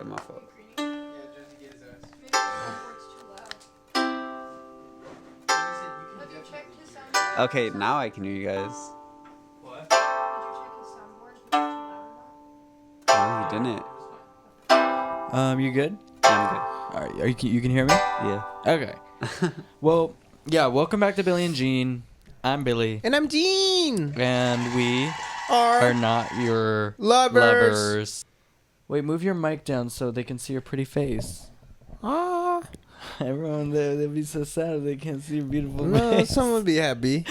My fault. Okay, now I can hear you guys. What? No, you didn't. You good? Yeah, All right, you can hear me? I'm good. Okay. Well, yeah, welcome back to Billie and Jean. I'm Billie. And I'm Gene. And we Are are not your lovers. Wait, move your mic down so they can see your pretty face. Ah. Everyone, they'll be so sad if they can't see your beautiful No, face. someone would be happy.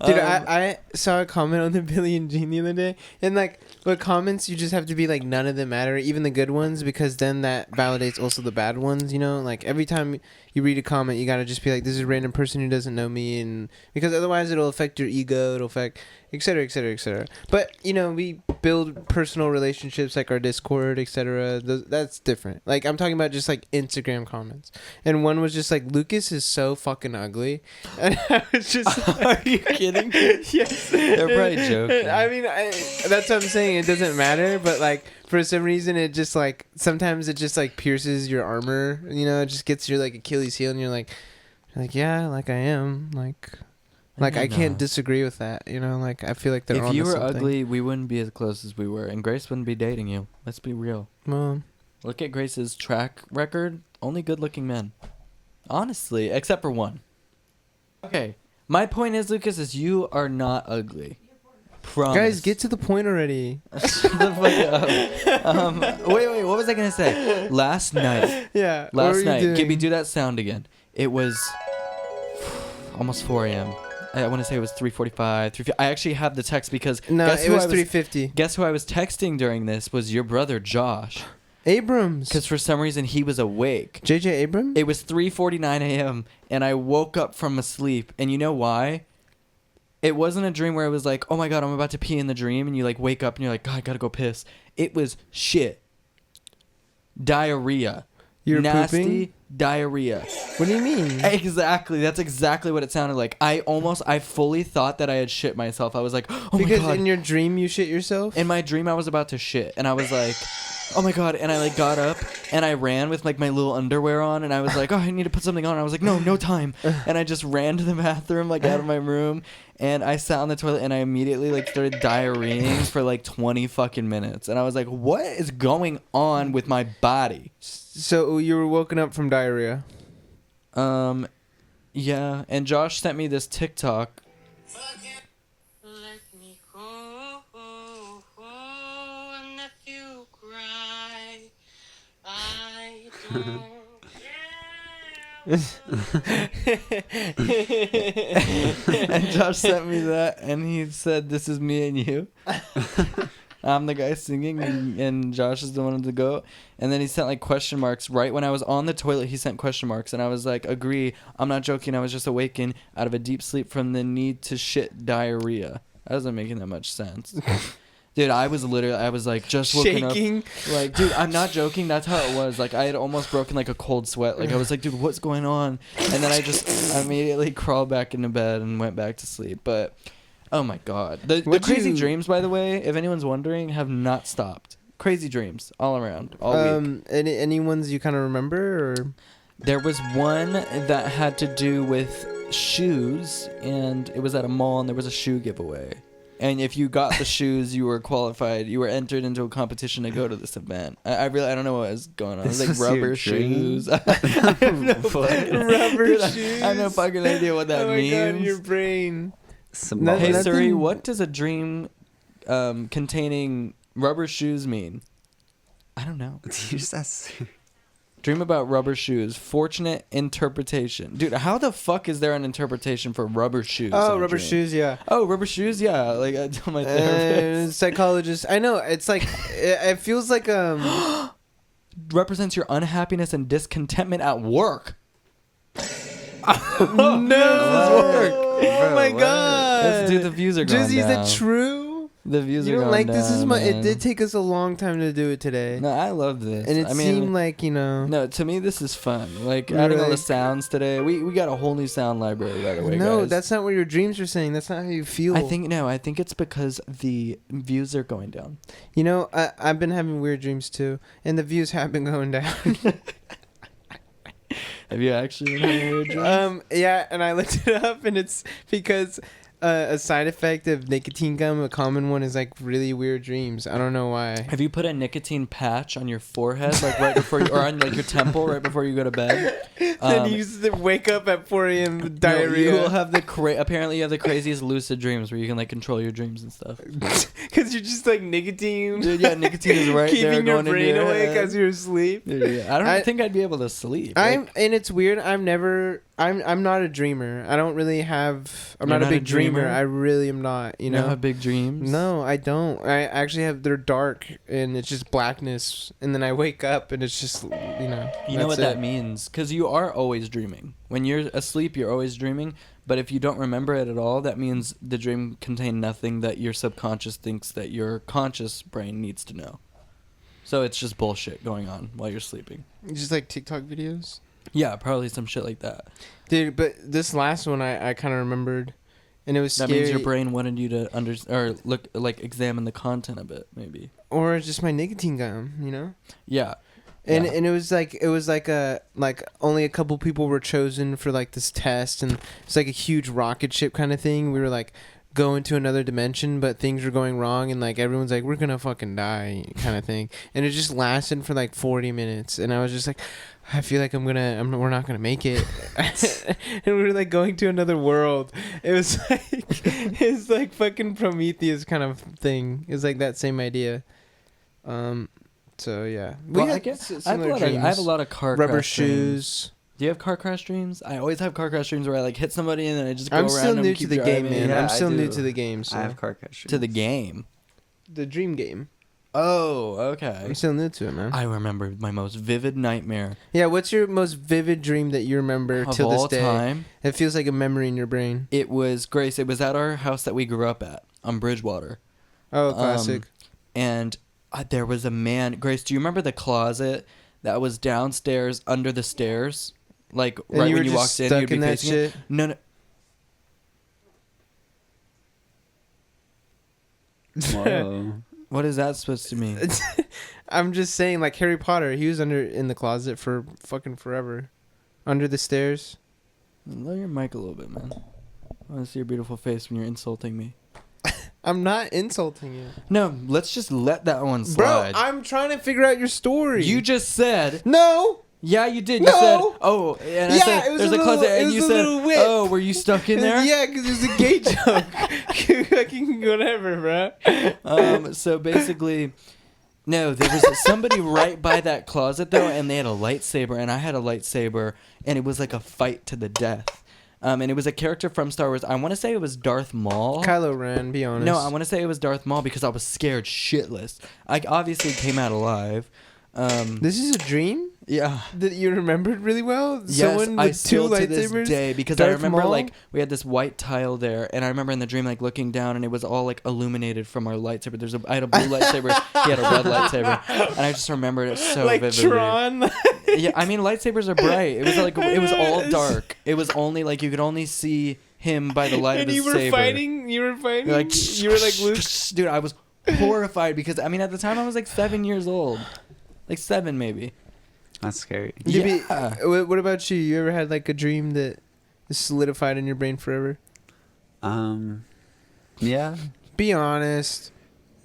Dude, Um, I saw a comment on the Billie and Jean the other day. And, like, with comments, you just have to be like, none of them matter, even the good ones, because then that validates also the bad ones, you know? Like, every time you read a comment, you gotta just be like, this is a random person who doesn't know me. And because otherwise it'll affect your ego, it'll affect, etc., etc., etc. But, you know, we build personal relationships like our Discord, etc. That's different. Like, I'm talking about just, like, Instagram comments. And one was just like, Lucas is so fucking ugly. And I was just Are you kidding? Yes. They're probably joking. I mean, that's what I'm saying. It doesn't matter, but like for some reason, it just like sometimes it just like pierces your armor. You know, it just gets your like Achilles heel, and you're like yeah, like I am, like I can't disagree with that. You know, like I feel like they're. If you were something. ugly, we wouldn't be as close as we were, and Grace wouldn't be dating you. Let's be real. Well, Look at Grace's track record. Only good-looking men. Honestly, except for one. Okay. My point is, Lucas, is you are not ugly. Promise. guys, get to the point already. Shut the fuck up. Wait, what was I gonna say? Last night. Yeah. Last night. Give me do that sound again. It was almost 4 a.m. I want to say it was 3:45. 3. I actually have the text because No, guess it who was I 3:50. Guess who I was texting during this was your brother Josh. Abrams. Because for some reason he was awake. JJ Abrams. It was 3:49 a.m. and I woke up from a sleep. And you know why? It wasn't a dream where it was like, oh my god, I'm about to pee in the dream, and you like wake up and you're like, God, I gotta go piss. It was shit. Diarrhea. You're nasty pooping? Diarrhea. What do you mean? Exactly. That's exactly what it sounded like. I fully thought that I had shit myself. I was like, oh my god. Because in your dream you shit yourself? In my dream I was about to shit, and I was like, oh my god. And I like got up and I ran with like my little underwear on, and I was like, oh, I need to put something on. And I was like, no time. And I just ran to the bathroom, like out of my room, and I sat on the toilet and I immediately like started diarrheaing for like 20 fucking minutes. And I was like, what is going on with my body? So you were woken up from diarrhea? Yeah. And Josh sent me this TikTok. Let me go, and if you cry, I don't And Josh sent me that, and he said, this is me and you. I'm the guy singing, and Josh is the one to go. And then he sent like question marks. Right when I was on the toilet, he sent question marks, and I was like, agree, I'm not joking, I was just awakened out of a deep sleep from the need to shit diarrhea. That doesn't make that much sense. Dude, I was like just woken shaking up. Like, dude, I'm not joking. That's how it was. Like, I had almost broken like a cold sweat. Like, I was like, dude, what's going on? And then I just immediately crawled back into bed and went back to sleep. But, oh my God. The crazy dreams, by the way, if anyone's wondering, have not stopped. Crazy dreams all around, all week. Any ones you kind of remember, or? There was one that had to do with shoes, and it was at a mall, and there was a shoe giveaway. And if you got the shoes, you were qualified. You were entered into a competition to go to this event. I don't know what was going on. It was like rubber shoes. I have no Rubber shoes. I have no fucking idea what that means. Oh my God, your brain. Hey Siri, what does a dream containing rubber shoes mean? I don't know. You just asked. Dream about rubber shoes. Fortunate interpretation. Dude, how the fuck is there an interpretation for rubber shoes? Oh, rubber shoes, yeah. Oh, rubber shoes, yeah. Like I told my therapist. Psychologist. I know. It's like it feels like represents your unhappiness and discontentment at work. No. This is work. Oh my Bro, God. Let's do the views are going Jizzy, is down. that true? The views You are don't going like this as down, much. It man. did take us a long time to do it today, No, I love this. and it I mean, seemed like no, to me this is fun. Like We adding were all the like- sounds today. We got a whole new sound library, by the way. no, guys. that's not what your dreams are saying. That's not how you feel. I think it's because the views are going down. You know, I've been having weird dreams too, and the views have been going down. Have you actually been having weird dreams? Yeah, and I looked it up, and it's because a side effect of nicotine gum, a common one, is like really weird dreams. I don't know why. Have you put a nicotine patch on your forehead, like right before you, or on like your temple right before you go to bed? Then you used to wake up at 4 a.m. with No, diarrhea. you will have apparently you have the craziest lucid dreams where you can like control your dreams and stuff. Because you're just like nicotine. Dude, yeah, nicotine is right there keeping your going into brain your awake head. as you're asleep. Dude, yeah. I don't think I'd be able to sleep. And Like, it's weird. I'm not a dreamer. I don't really have. I'm You're not a not a big dreamer. dreamer? I really am not. You you know. don't have big dreams. No, I don't. I actually have. They're dark and it's just blackness, and then I wake up and it's just You know that's what it. that means? Because you are always dreaming. When you're asleep, you're always dreaming. But if you don't remember it at all, that means the dream contained nothing that your subconscious thinks that your conscious brain needs to know. So it's just bullshit going on while you're sleeping. Just like TikTok videos. Yeah, probably some shit like that. Dude, but this last one I kind of remembered, and it was That scary. means your brain wanted you to examine the content a bit, maybe. Or just my nicotine gum, you know. Yeah. And Yeah. and it was like only a couple people were chosen for like this test, and it's like a huge rocket ship kind of thing. We were like going to another dimension, but things were going wrong, and like everyone's like, we're gonna fucking die kind of thing. And it just lasted for like 40 minutes, and I was just like, I feel like we're not gonna make it. And we were like going to another world. It was like fucking Prometheus kind of thing. It was like that same idea. So yeah, Well, had I guess similar I have a lot of car rubber crash dreams. shoes. Do you have car crash dreams? I always have car crash dreams where I like hit somebody and then I just go I'm around still them new and to keep the game, driving. man. Yeah, I'm I still new do. to the game. So I have car crash. To the game. the dream game. Oh, okay. I'm still new to it, man. I remember my most vivid nightmare Yeah, what's your most vivid dream that you remember of till this all day? time. It feels like a memory in your brain. It was Grace. It was at our house that we grew up at on Bridgewater. Oh, classic. And there was a man. Grace, do you remember the closet that was downstairs under the stairs? Like And right you when were you just walked in, stuck you'd be in that facing it. shit? No. Whoa. What is that supposed to mean? I'm just saying, like Harry Potter, he was in the closet for fucking forever, under the stairs. Lower your mic a little bit, man. I want to see your beautiful face when you're insulting me. I'm not insulting you, No, let's just let that one bro. slide. I'm trying to figure out your story. You just said, no. yeah, you did. You No. said, oh, and I Yeah, said, it was there's a a closet, little- it and was you a said, little whip. oh, were you stuck in there? Yeah, because it's a gay joke. Fucking whatever, bro. So basically, no, there was somebody right by that closet though, and they had a lightsaber, and I had a lightsaber, and it was like a fight to the death. And it was a character from Star Wars. I want to say it was Darth Maul. Kylo Ren, be honest. No, I want to say it was Darth Maul because I was scared shitless. I obviously came out alive. This is a dream Yeah. that you remembered really well. Yes, Someone I with still two to this lightsabers. day because I Darth remember Maul? like we had this white tile there, and I remember in the dream like looking down, and it was all like illuminated from our lightsaber. I had a blue lightsaber, he had a red lightsaber, and I just remembered it so like vividly. Tron. Yeah, I mean lightsabers are bright. It was like it was all dark. It was only like you could only see him by the light And of his you were saber. fighting. You were fighting. You're like you were like Luke. dude. I was horrified because I mean at the time I was like 7 years old, like 7 maybe. That's scary. Yeah. What about you? You ever had like a dream that is solidified in your brain forever? Yeah. Be honest.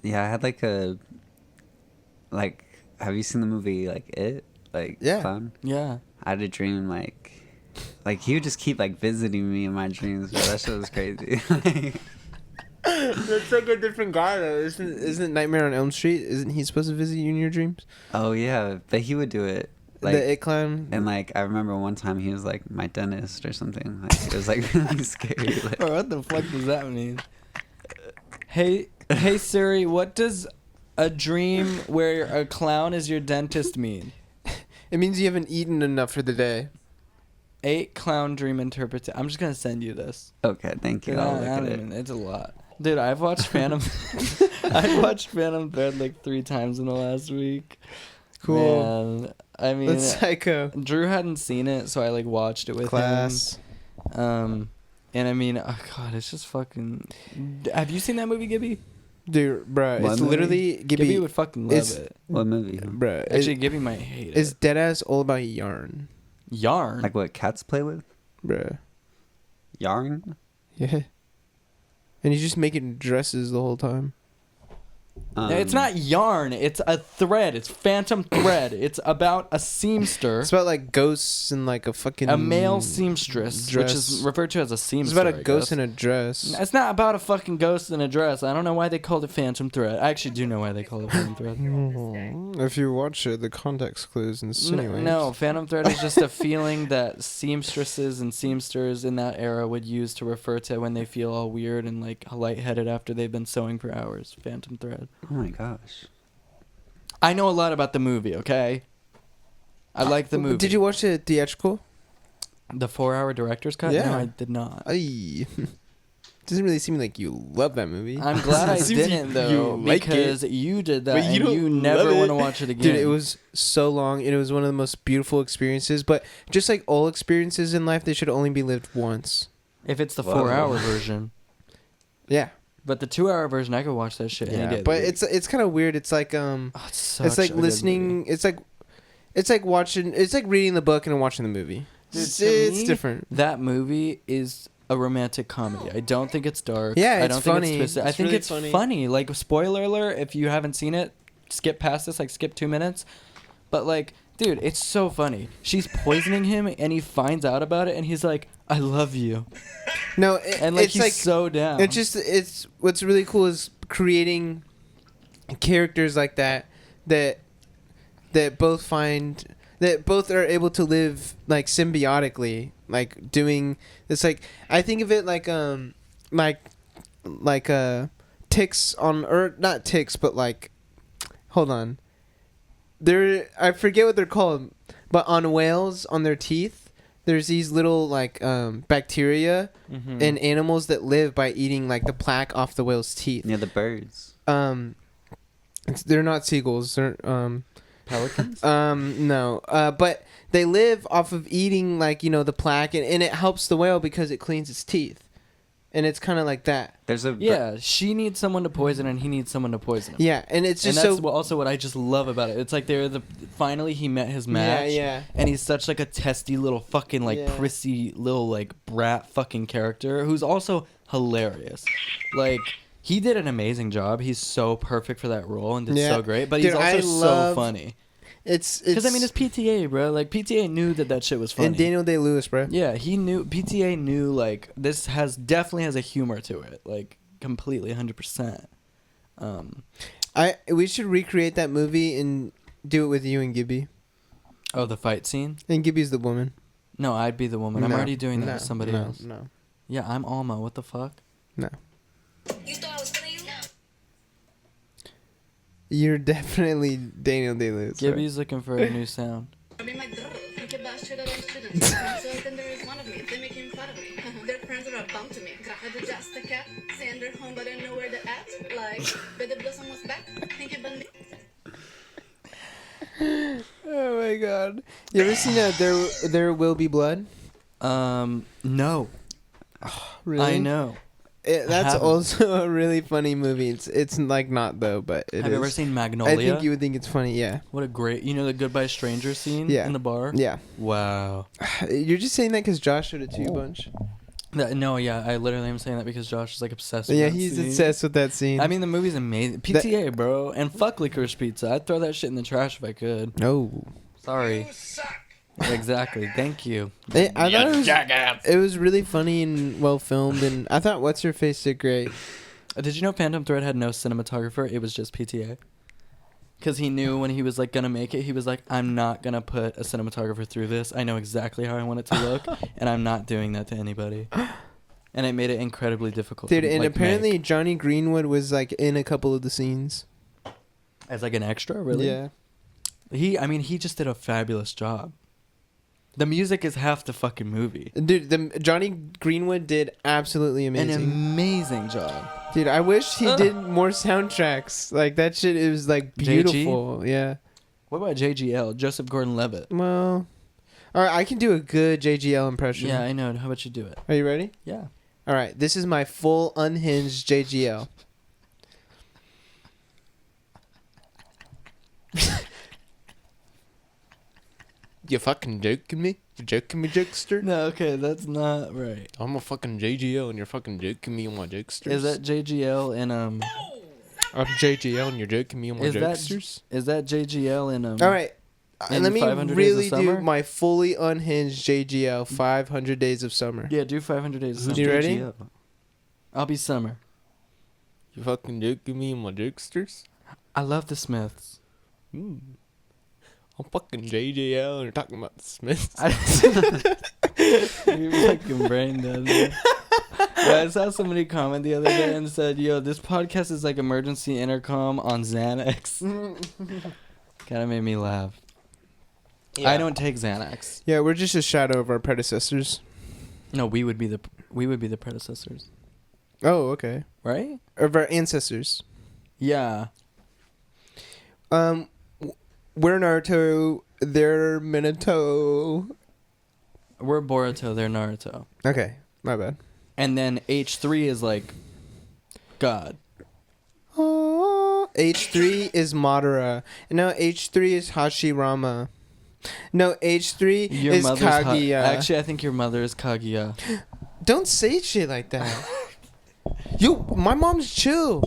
Yeah, I had have you seen the movie like It? Like Yeah. Clown? Yeah. I had a dream like he would just keep like visiting me in my dreams, bro. That shit was crazy. That's like a different guy though. Isn't Nightmare on Elm Street? Isn't he supposed to visit you in your dreams? Oh yeah, but he would do it. Like, The It Clown. and like I remember one time he was like my dentist or something. Like it was like really scary. Like, Bro, what the fuck does that mean? Hey Siri, what does a dream where a clown is your dentist mean? It means you haven't eaten enough for the day. 8 clown dream interpretation. I'm just gonna send you this. okay, thank you. I'll look at it. It's a lot. Dude, I've watched Phantom. I've watched Phantom Thread like 3 times in the last week. Cool. Man, I mean, That's psycho. Drew hadn't seen it, so I like watched it with Class. him. And I mean, oh god, it's just fucking. Have you seen that movie, Gibby? Dude, bruh, What it's movie? literally Gibby would fucking love it's- it. What movie? bruh. Actually, Gibby might hate it's it. deadass all about yarn, Yarn. Like what cats play with? bruh. Yarn? Yeah. And he's just making dresses the whole time. No, it's not yarn. It's a thread. It's Phantom Thread. It's about a seamster, It's about like ghosts and like a fucking a male seamstress, which is dress. referred to as a It's seamster. about a I ghost guess. in a dress. It's not about a fucking ghost in a dress. I don't know why they called it Phantom Thread. I actually do know why they call it Phantom Thread. If you watch it, the context clues insinuate. No, Phantom Thread is just a feeling that seamstresses and seamsters in that era would use to refer to when they feel all weird and like lightheaded after they've been sewing for hours. Phantom Thread. Oh my gosh. I know a lot about the movie, okay? I like the movie. Did you watch the theatrical? The 4-hour director's cut? Yeah. No, I did not. Ay. Doesn't really seem like you love that movie. I'm glad I Seems didn't, you though, like because you did that But you and don't you love never it. want to watch it again. Dude, it was so long and it was one of the most beautiful experiences. But just like all experiences in life, they should only be lived once. If it's the Whoa. 4-hour version. Yeah. But the 2-hour version, I could watch that shit any Yeah, day. of the But week. it's kind of weird. It's like Oh, it's such it's like a good listening. movie. It's like watching. It's like reading the book and watching the movie. Dude, it's to it's me, different. That movie is a romantic comedy. I don't think it's dark. Yeah, I it's don't funny. think it's twisted. I It's think really it's funny. funny. Like, spoiler alert, if you haven't seen it, skip past this, like skip 2 minutes. But like, dude, it's so funny. She's poisoning him and he finds out about it and he's like, I love you. No, And like it's he's like so down. it's what's really cool is creating characters like that both are able to live like symbiotically, like doing this. Like I think of it like ticks on, or not ticks, but like, hold on, I forget what they're called, but on whales, on their teeth, there's these little like bacteria Mhm. in animals that live by eating like the plaque off the whale's teeth. Yeah, the birds. They're not seagulls. They're Pelicans? no. But they live off of eating like the plaque, and it helps the whale because it cleans its teeth, and it's kind of like that. There's a Yeah, she needs someone to poison and he needs someone to poison him. Yeah, and it's And just that's so. also what I just love about it. It's like finally he met his Yeah, match. yeah. And he's such like a testy little fucking like Yeah. prissy little like brat fucking character who's also hilarious. Like he did an amazing job. He's so perfect for that role and did Yeah. so great. But Dude, he's also I so love- funny. It's Because I mean it's PTA, bro. Like PTA knew that shit was funny. and Daniel Day-Lewis, bro. Yeah, he knew. PTA knew like this definitely has a humor to it. Like completely 100%. We should recreate that movie and do it with you and Gibby. Oh, the fight scene? And Gibby's the woman. No, I'd be the woman. I'm No, already doing that no, with somebody no, else. No, Yeah, I'm Alma. What the fuck? no. You thought I was feeling you? You're definitely Daniel Day-Lewis. bro. Gibby's looking for a new sound. I mean, my girl. Think about shit that I shouldn't. So then there is one of me. They making fun of me. Their friends are a bum to me. Grabbed just a cat. Saying they're home, but I know where they're at. Like, Baby Blossom was back. Think you been Oh my god! You ever seen There Will Be Blood? No. Really? I know. That's haven't. also a really funny movie. It's like not though, but it Have you is. ever seen I Magnolia? think you would think it's funny. Yeah, What a great, the Goodbye Stranger scene Yeah. in the bar? yeah. Wow. You're just saying that because Josh showed it to you a bunch. No, yeah, I literally am saying that because Josh is like obsessed with Yeah, that he's scene. obsessed with that scene. I mean, the movie's amazing. PTA, bro. And fuck licorice pizza. I'd throw that shit in the trash if I could. no. Sorry. Exactly. Thank you. I thought it was really funny and well filmed, and I thought What's Her Face did great. Did you know Phantom Thread had no cinematographer? It was just PTA. Because he knew when he was like gonna make it, he was like, I'm not gonna put a cinematographer through this. I know exactly how I want it to look, and I'm not doing that to anybody. And it made it incredibly difficult. Dude, to, and like, apparently make. Johnny Greenwood was like in a couple of the scenes. As like an extra, really? Yeah. He just did a fabulous job. The music is half the fucking movie. Dude, Johnny Greenwood did absolutely An amazing. amazing job. Dude, I wish he did more soundtracks. Like that shit is like beautiful. Yeah. What about JGL, Joseph Gordon-Levitt? Well, all right, I can do a good JGL impression. Yeah, I know. How about you do it? Are you ready? Yeah. All right, this is my full unhinged JGL. You fucking joking me? You joking me, jokester? No, okay, that's not right. I'm a fucking JGL and you're fucking joking me on my jokesters. Is that JGL in I'm JGL and you're joking me on my Is that jokesters? is that JGL in All right. in Let me 500 Days of really do Summer? my fully unhinged JGL 500 Days of Summer. Yeah, do 500 Days of Summer. You ready? JGL? I'll be Summer. You fucking joking me on my jokesters? I love the Smiths. I'm fucking JGL and you're talking about the Smiths. You're fucking brain dead. Man. Yeah, I saw somebody comment the other day and said, "Yo, this podcast is like emergency intercom on Xanax." Kind of made me laugh. Yeah. I don't take Xanax. Yeah, we're just a shadow of our predecessors. No, we would be the predecessors, Oh, okay. right? Of our ancestors. Yeah. We're Naruto. They're Minato. We're Boruto, they're Naruto. Okay, my bad. And then H3 is like God. Oh, H3 is Madara. No, H3 is Hashirama. No, H3 Your is mother's Kaguya. Actually, I think your mother is Kaguya. Don't say shit like that. My mom's chill.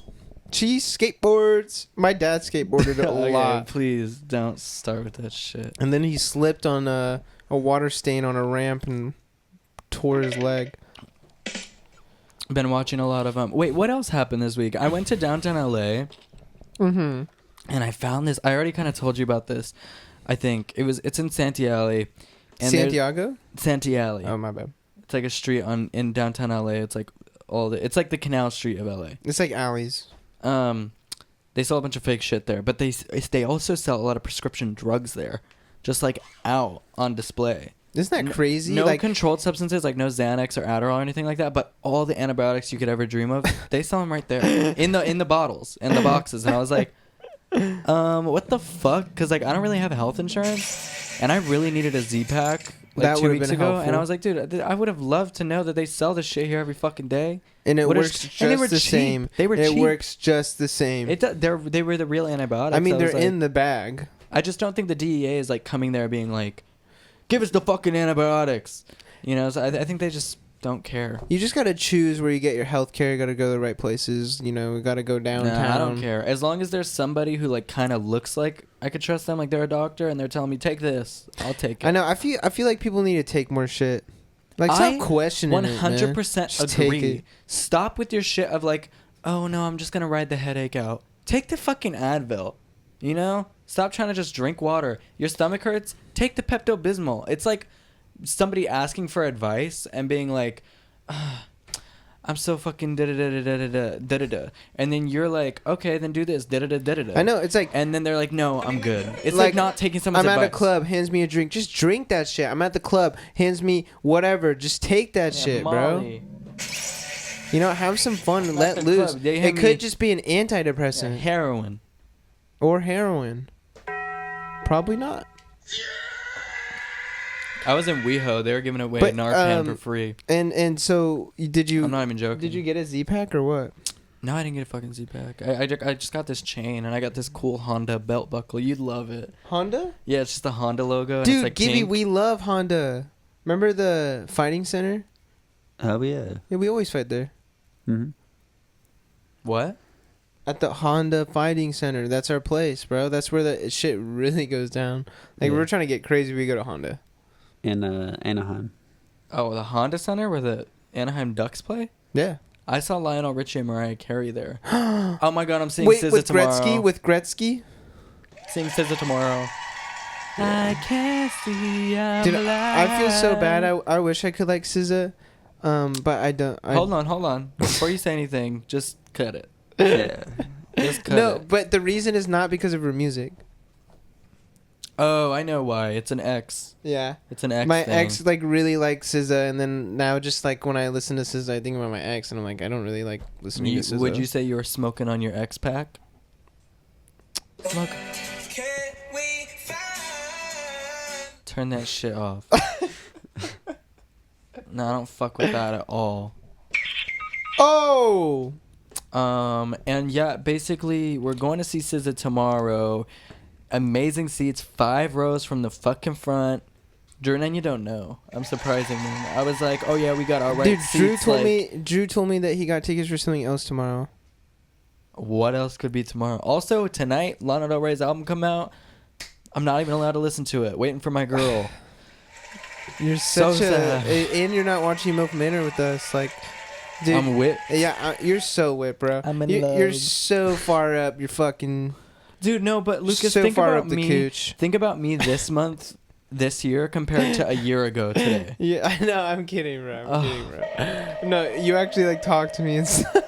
She skateboards. My dad skateboarded a Okay, lot. please don't start with that shit. And then he slipped on a water stain on a ramp and tore his leg. Been watching a lot of Wait, what else happened this week? I went to downtown LA Mm-hmm. and I found this. I already kind of told you about this. I think it's in Santiago. And Santiago? Santiago. Oh, my bad. It's like a street in downtown LA. It's like it's like the Canal Street of LA. It's like alleys. They sell a bunch of fake shit there, but they also sell a lot of prescription drugs there, just like out on display. Isn't that crazy? No like, controlled substances, like no Xanax or Adderall or anything like that, but all the antibiotics you could ever dream of, they sell them right there in the bottles, in the boxes. And I was like, what the fuck? Because like I don't really have health insurance, and I really needed a Z-Pack like That 2 would've weeks been ago, helpful. and I was like, dude, I would have loved to know that they sell this shit here every fucking day. and it What a works sh- and they were just the cheap. same. They were It cheap. works just the same. They were the real antibiotics. I mean, was they're like, in the bag. I just don't think the DEA is like coming there being like, give us the fucking antibiotics. You know, so I think they just don't care. You just gotta choose where you get your health care. You gotta go to the right places. You know, we gotta go downtown. Nah, I don't care. As long as there's somebody who like kind of looks like I could trust them, like they're a doctor and they're telling me take this, I'll take it. I know. I feel like people need to take more shit. Like, stop questioning it, man. 100% Just take agree. it. Stop with your shit of like, oh no, I'm just gonna ride the headache out. Take the fucking Advil. You know? Stop trying to just drink water. Your stomach hurts? Take the Pepto-Bismol. It's like somebody asking for advice and being like, I'm so fucking da-da-da-da-da-da-da-da. And then you're like, okay, then do this, da-da-da-da-da. I know. It's like, And then they're like, no, I'm good. It's like not taking someone's I'm advice. at a club, hands me a drink. Just drink that shit. I'm at the club, hands me whatever. Just take that Yeah, shit, Molly. bro. You know, have some fun and I'm let at the loose. club. They It hand me- could just be an Yeah, antidepressant heroin. or heroin. Probably not. I was in WeHo. They were giving away But, Narcan for free. And so did you? I'm not even joking. Did you get a Z-Pack or what? No, I didn't get a fucking Z-Pack. I just got this chain and I got this cool Honda belt buckle. You'd love it. Honda? Yeah, it's just the Honda logo. And Dude, it's like Gibby, pink. we love Honda. Remember the fighting center? Oh yeah. Yeah, we always fight there. Mm-hmm. What? At the Honda Fighting Center. That's our place, bro. That's where the shit really goes down. Like, Yeah. we're trying to get crazy, we go to Honda. In Anaheim. Oh, the Honda Center where the Anaheim Ducks play? Yeah. I saw Lionel Richie and Mariah Carey there. Oh my god, I'm seeing Wait, SZA with tomorrow. Gretzky? With Gretzky? Seeing SZA tomorrow. I can't see I'm Dude, alive. I feel so bad. I wish I could like SZA, but I don't. Hold on. Before you say anything, just cut it. Yeah. Just cut No, it. but the reason is not because of her music. Oh, I know why. It's an X. Yeah. It's an X My thing. ex like really likes SZA, and then now just like when I listen to SZA, I think about my ex, and I'm like, I don't really like listening to SZA. Would you say you were smoking on your X pack? Smoke. Turn that shit off. No, I don't fuck with that at all. Oh. And yeah, basically, we're going to see SZA tomorrow. Amazing seats, 5 rows from the fucking front. Drew, and you don't know. I'm surprising him. I was like, oh yeah, we got our right Dude, seats. Drew told me that he got tickets for something else tomorrow. What else could be tomorrow? Also, tonight, Lana Del Rey's album come out. I'm not even allowed to listen to it. Waiting for my girl. You're So such sad. and you're not watching Milk Manor with us, like, dude. I'm whipped. Yeah, you're so whipped, bro. I'm in You're love. so far up. You're fucking Dude, no, but Lucas, so think far about up the me. cooch. Think about me this month, this year, compared to a year ago today. Yeah, I know. I'm kidding, bro. Oh. Kidding, bro. No, you actually like talk to me and stuff.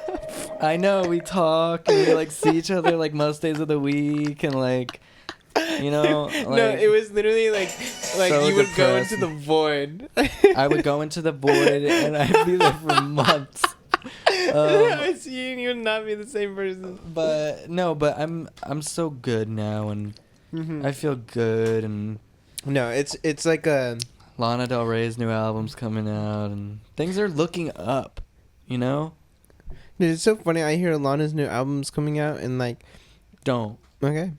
I know, we talk and we like see each other like most days of the week and like, you know. Like, No, it was literally like so you would go depressing. into the void. I would go into the void and I'd be there for months. I see you and you would not be the same person. But no, but I'm so good now and Mm-hmm. I feel good and No, it's like a. Lana Del Rey's new album's coming out and things are looking up, you know? Dude, it's so funny. I hear Lana's new album's coming out and like. Don't. Okay.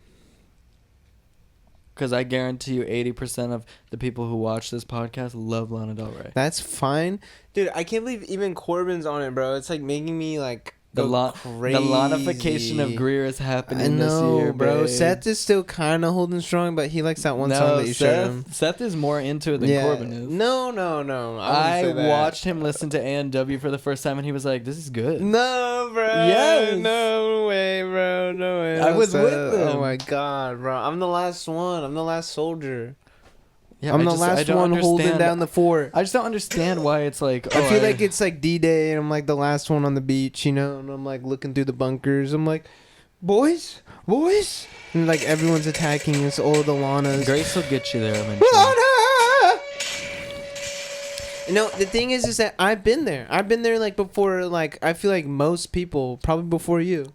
Because I guarantee you 80% of the people who watch this podcast love Lana Del Rey. That's fine, dude. I can't believe even Corbin's on it, bro. It's like making me like The go crazy. the Lanification of Greer is happening I know, this year, bro. babe. Seth is still kind of holding strong, but he likes that one song that you showed him. Seth is more into it than Corbin is. No. I wouldn't say that. watched him listen to A&W for the first time, and he was like, "This is good." No, bro. Yes. No way, bro. No way. I was Seth. with him. Oh my god, bro. I'm the last one. I'm the last soldier. Yeah, I'm I the just- I last don't one holding understand- down the fort. I just don't understand why it's like. I oh, feel like it's like D-Day and I'm like the last one on the beach, you know, and I'm like looking through the bunkers. I'm like, boys, and like everyone's attacking us, all the Lanas. Grace will get you there eventually. Lana! No, the thing is that I've been there. I've been there like before. Like I feel like most people, probably before you.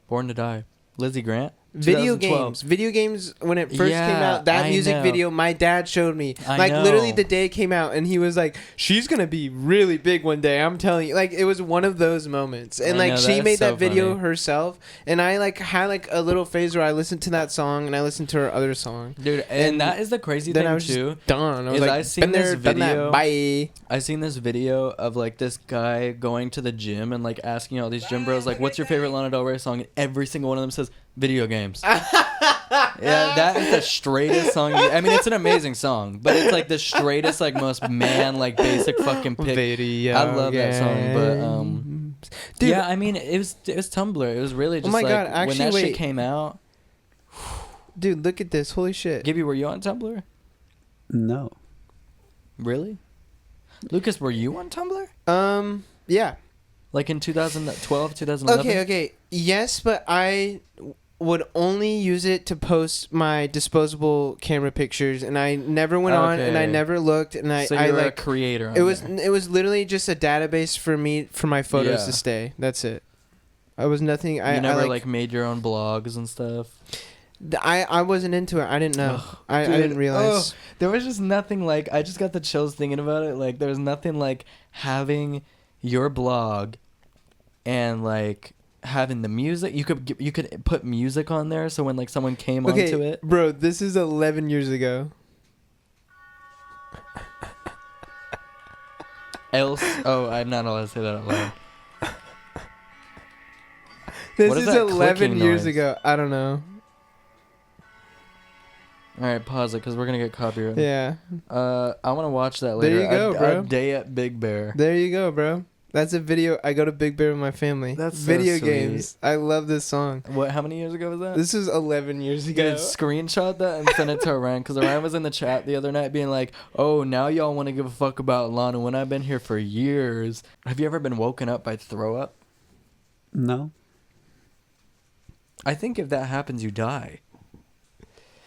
Born to Die. Lizzie Grant. Video 2012. games when it first came Yeah, out, that I music know. video my dad showed me, I like know. literally the day it came out, and he was like, she's gonna be really big one day, I'm telling you. Like it was one of those moments, and I like know, she that's made so that video funny. herself, and I like had like a little phase where I listened to that song and I listened to her other song, Dude, and that is the crazy then thing I was too. just done. I was is like, I seen been there, this done that, video- bye. I seen this video of like this guy going to the gym and like asking all these gym bros like, "What's your favorite Lana Del Rey song?" And every single one of them says, "Video games." Yeah, that is the straightest song. I mean, it's an amazing song, but it's like the straightest, like most man, like basic fucking pick. Video I love that song, but games. Dude, yeah, I mean, it was Tumblr. It was really just my like God, when actually, that wait. shit came out. dude, look at this, holy shit. Gibby, were you on Tumblr? No. Really? Lucas, were you on Tumblr? Yeah. Like in 2012, 2011? Okay. Yes, but I would only use it to post my disposable camera pictures, and I never went on, and I Okay. never looked, and I So you're a like creator. On it was there. it was literally just a database for me for my photos Yeah. to stay. That's it. I was nothing. You I never I, like made your own blogs and stuff. I wasn't into it. I didn't know. Ugh, I dude, didn't realize. There was just nothing like I just got the chills thinking about it. Like there was nothing like having your blog and like having the music. You could put music on there, so when like someone came onto Okay, it. bro, this is 11 years ago. Else, oh, I'm not allowed to say that out loud. This What is is that 11 clicking years noise? ago. I don't know. All right, pause it because we're gonna get copyrighted. Yeah. I want to watch that There later. you go, bro. A day at Big Bear. There you go, bro. That's a video. I go to Big Bear with my family. That's so video sweet. games. I love this song. What? How many years ago was that? This is 11 years ago. Dude, screenshot that and send it to Orion because Orion was in the chat the other night being like, "Oh, now y'all want to give a fuck about Lana when I've been here for years." Have you ever been woken up by throw up? No. I think if that happens, you die.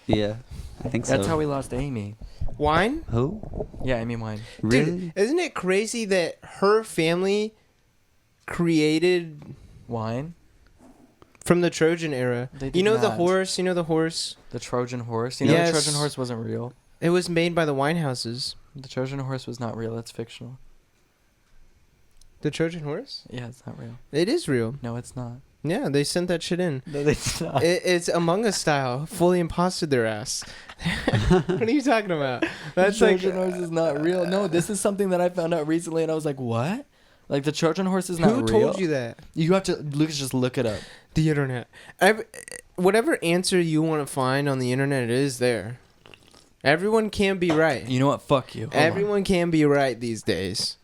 Yeah, I think so. That's how we lost Amy. Wine? Who? Yeah, Amy Wine. Really? Dude, isn't it crazy that her family created Wine? from the Trojan era? They did You know the not. horse? You know the horse? The Trojan horse? You know Yes. the Trojan horse wasn't real? It was made by the wine houses. The Trojan horse was not real. It's fictional. The Trojan horse? Yeah, it's not real. It is real. No, it's not. Yeah, they sent that shit in. No, it's not. It's Among Us style, fully imposted their ass. What are you talking about? That's the like Trojan horse is not real. No, this is something that I found out recently, and I was like, "What? Like the Trojan horse is not who real?" told you that? You have to just look it up. The internet. Whatever answer you want to find on the internet, it is there. Everyone can be right. You know what? Fuck you. Hold on. Everyone can be right these days.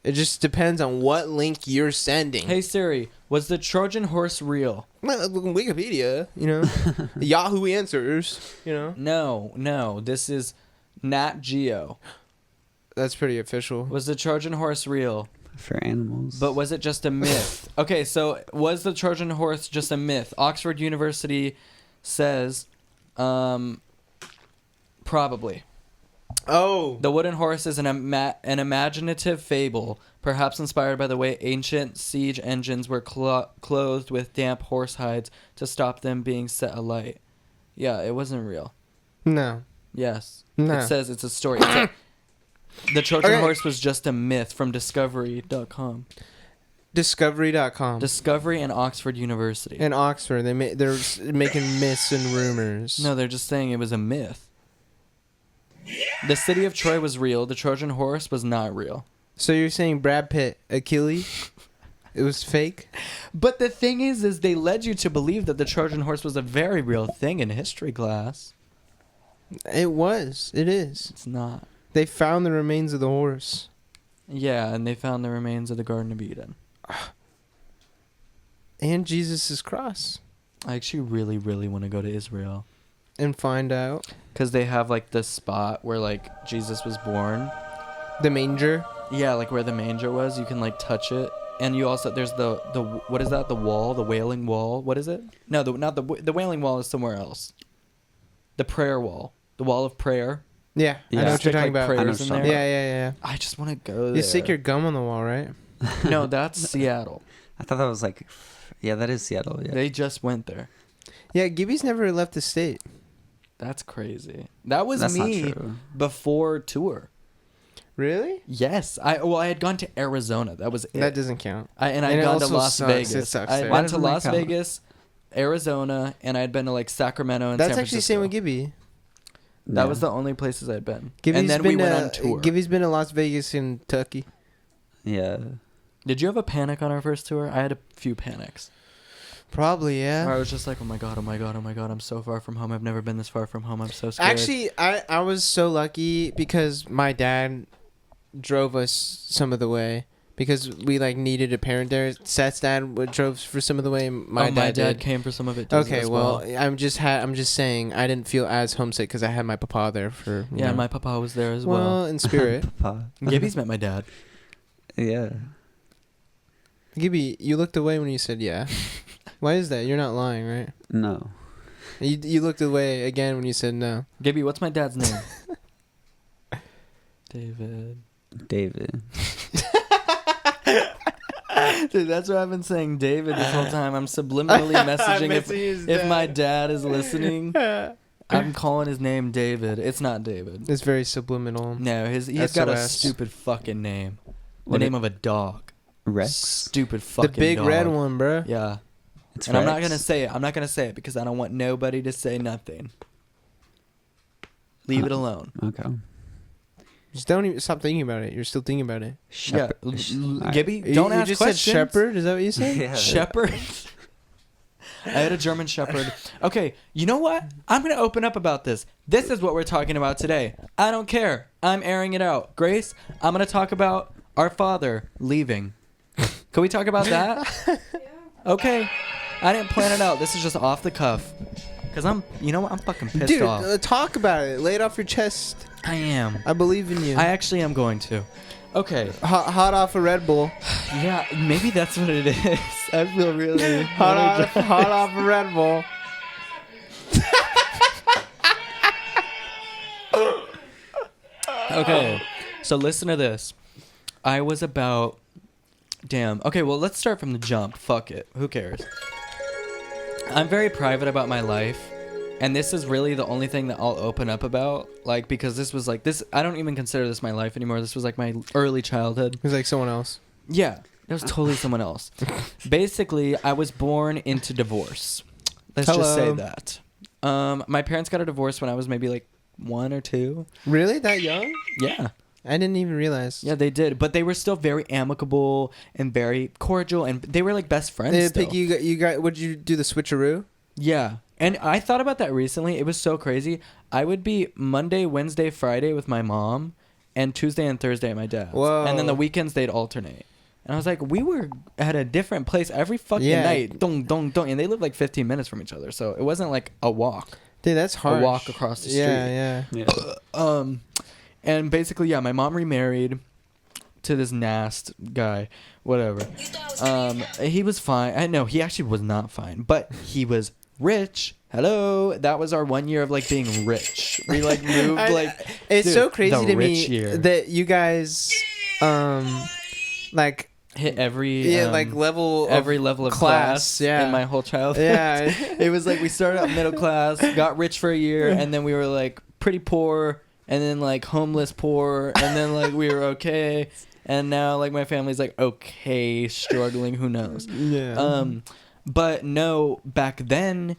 It just depends on what link you're sending. Hey Siri, was the Trojan horse real? Well, Wikipedia, you know, Yahoo Answers, you know. No. This is Nat Geo. That's pretty official. Was the Trojan horse real? For animals. But was it just a myth? Okay, so was the Trojan horse just a myth? Oxford University says, probably. Oh, The wooden horse is an imaginative fable, perhaps inspired by the way ancient siege engines were clothed with damp horse hides to stop them being set alight. Yeah, it wasn't real. no. Yes. No. It says it's a story. The Trojan Okay. horse was just a myth from Discovery.com. Discovery.com. Discovery and Oxford University. In Oxford, they're making myths and rumors. No, they're just saying it was a myth. The city of Troy was real. The Trojan horse was not real. So you're saying Brad Pitt, Achilles, it was fake? But the thing is they led you to believe that the Trojan horse was a very real thing in history class. It was. It is. It's not. They found the remains of the horse. Yeah, and they found the remains of the Garden of Eden. And Jesus' cross. I actually really, really want to go to Israel. And find out. Because they have, like, this spot where, like, Jesus was born. The manger. Yeah, like, where the manger was. You can, like, touch it. And you also, there's the what is that? The wall? The Wailing Wall? What is it? No, the Wailing Wall is somewhere else. The prayer wall. The wall of prayer. Yeah, I know what you're Stick, talking like, about. I know prayers in what there. you're Yeah. I just want to go there. You stick your gum on the wall, right? No, that's Seattle. I thought that was like, yeah, that is Seattle. Yeah. They just went there. Yeah, Gibby's never left the state. That's crazy. That was That's me not true. before tour. Really? Yes, I had gone to Arizona. That was it. That doesn't count. I'd and gone it to also Las sucks. Vegas. It sucks I there. Why went to doesn't that Las count? Vegas, Arizona, and I'd been to like Sacramento and That's San actually the same Francisco. with Gibby. That Yeah. was the only places I'd been. Gibby's and then been we went to, on tour. Gibby's been to Las Vegas and Kentucky. Yeah. Did you have a panic on our first tour? I had a few panics. Probably, yeah. Where I was just like, oh my god, I'm so far from home. I've never been this far from home. I'm so scared. Actually, I was so lucky because my dad drove us some of the way because we like needed a parent there. Seth's dad drove for some of the way. My dad did. came for some of it. Okay, as well, I'm just saying I didn't feel as homesick because I had my papa there for. Yeah, know. my papa was there as well well. in spirit. Papa. Gibby's met my dad. Yeah. Gibby, you looked away when you said yeah. Why is that? You're not lying, right? No. You looked away again when you said no. Gibby, what's my dad's name? David. David. Dude, that's what I've been saying, David, this whole time. I'm subliminally messaging if my dad is listening. I'm calling his name David. It's not David. It's very subliminal. No, he's got a SOS. stupid fucking name. The What name of a dog. Rex. Stupid The fucking big dog. red one, bruh. Yeah. It's And I'm not Rex. gonna say it. I'm not gonna say it because I don't want nobody to say nothing. Leave it alone. Okay. Just don't even stop thinking about it. You're still thinking about it. Shepherd. Gibby, You- don't you ask just questions. said shepherd. Is that what you said? Yeah. Shepherd. I had a German Shepherd. Okay, you know what? I'm going to open up about this. This is what we're talking about today. I don't care. I'm airing it out. Grace, I'm going to talk about our father leaving. Can we talk about that? Okay. I didn't plan it out. This is just off the cuff. Because I'm fucking pissed Dude, off. talk about it. Lay it off your chest. I am. I believe in you. I actually am going to. Okay. Hot off a Red Bull. Yeah, maybe that's what it is. I feel really Hot off a Red Bull. Okay, so listen to this. I was about... Damn. Okay, well, let's start from the jump. Fuck it. Who cares? I'm very private about my life. And this is really the only thing that I'll open up about. Like, because this was like... this. I don't even consider this my life anymore. This was like my early childhood. It was like someone else. Yeah. It was totally someone else. Basically, I was born into divorce. Let's just say that. My parents got a divorce when I was maybe like 1 or 2. Really? That young? Yeah. I didn't even realize. Yeah, they did. But they were still very amicable and very cordial. And they were like best friends They still. pick you got. Would you do the switcheroo? Yeah. And I thought about that recently. It was so crazy. I would be Monday, Wednesday, Friday with my mom. And Tuesday and Thursday at my dad's. Whoa. And then the weekends they'd alternate. And I was like, we were at a different place every fucking night. Dong, dong, dong. And they lived like 15 minutes from each other. So it wasn't like a walk. Dude, that's hard. A walk across the street. Yeah. And basically, yeah, my mom remarried to this nast guy. Whatever. He was fine. I know, he actually was not fine. But he was rich. Hello. That was our 1 year of like being rich. We like moved like... It's dude, so crazy the to me rich year. that you guys... like hit every level every level of class in my whole childhood. Yeah. It was like we started out middle class, got rich for a year, and then we were like pretty poor, and then like homeless poor, and then like we were okay, and now like my family's like okay, struggling, who knows. Yeah. But no, back then,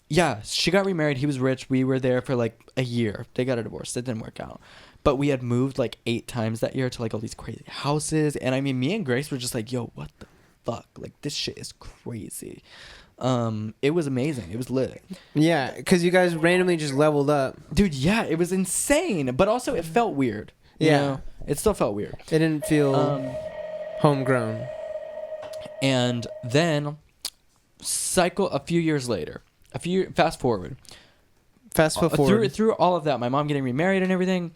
yeah, she got remarried, he was rich, we were there for like a year. They got a divorce. It didn't work out. But we had moved like 8 times that year to like all these crazy houses. And I mean, me and Grace were just like, yo, what the fuck? Like, this shit is crazy. It was amazing. It was lit. Yeah, because you guys randomly just leveled up. Dude, yeah, it was insane. But also, it felt weird. You know? It still felt weird. It didn't feel homegrown. And then, a few years later, fast forward. Through all of that, my mom getting remarried and everything,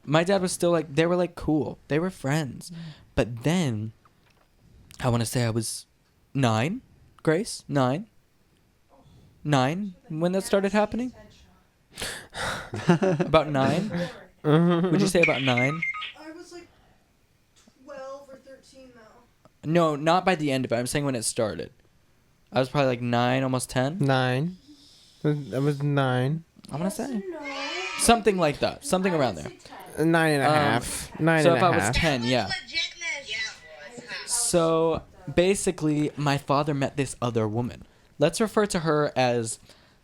my dad was still like, they were like cool. They were friends. But then, I want to say I was 9, Grace? 9? 9 when that started happening? About 9? Would you say about 9? I was like 12 or 13 though. No, not by the end of it. I'm saying when it started. I was probably like 9, almost 10. 9. I was 9. I want to say. Something like that. Something around there. 9 and a half. 9 so and a half. if I was 10, yeah. So basically, my father met this other woman. Let's refer to her as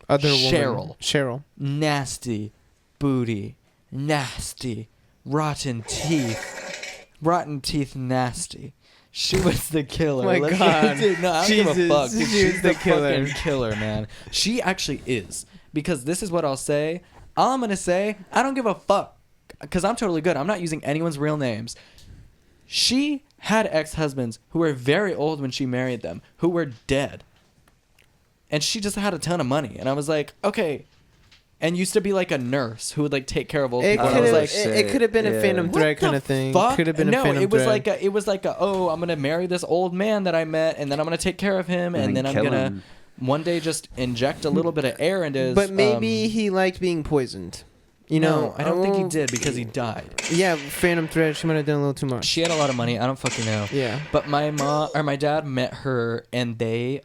Cheryl. Cheryl. Nasty booty. Nasty. Rotten teeth. Rotten teeth nasty. She was the killer. Oh my God. Dude, no, I don't give a fuck. Dude, She's she's the the killer. fucking killer, man. She actually is. Because this is what I'll say. All I'm going to say, I don't give a fuck. Because I'm totally good. I'm not using anyone's real names. She had ex-husbands who were very old when she married them, who were dead. And she just had a ton of money. And I was like, okay. And used to be like a nurse who would like take care of old people. And I was like, it could have been a Phantom Thread kind of thing. Could have been a Phantom it was Thread. like it was like oh, I'm gonna marry this old man that I met, and then I'm gonna take care of him, and then I'm gonna one day just inject a little bit of air into his. But maybe he liked being poisoned. You know, I don't think he did because he died. Yeah, Phantom Thread. She might have done a little too much. She had a lot of money. I don't fucking know. Yeah. But my dad met her, and they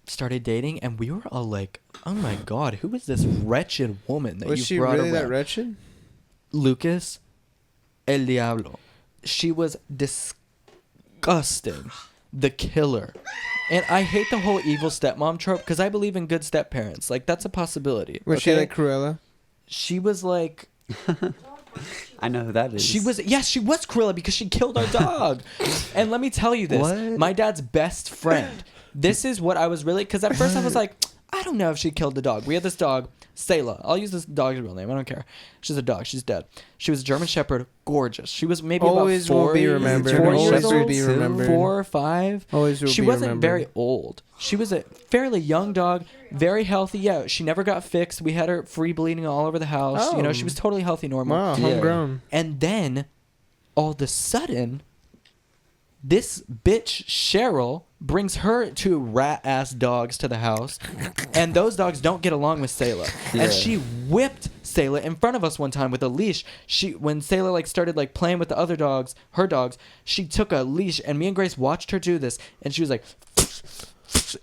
started dating, and we were all like, oh my God, who is this wretched woman that Was you she brought really around? that wretched? Lucas, El Diablo. She was disgusting. The killer. And I hate the whole evil stepmom trope because I believe in good step parents. Like, that's a possibility. Was she like Cruella? She was like... I know who that is. She was Cruella because she killed our dog. And let me tell you this. What? My dad's best friend. This is what I was really... Because at first I was like, I don't know if she killed the dog. We had this dog, Selah. I'll use this dog's real name. I don't care. She's a dog. She's dead. She was a German Shepherd. Gorgeous. She was maybe Always about 4 will be years, remembered. 4 Always years will old. be remembered. 4 or 5. Always will she be wasn't remembered. very old. She was a fairly young dog, very healthy. Yeah, she never got fixed. We had her free bleeding all over the house. Oh. You know, she was totally healthy, normal. Wow, homegrown. And then, all of a sudden, this bitch Cheryl brings her two rat-ass dogs to the house, and those dogs don't get along with Sayla. Yeah. And she whipped Sayla in front of us one time with a leash. When Sayla like started like playing with the other dogs, her dogs, she took a leash, and me and Grace watched her do this, and she was like,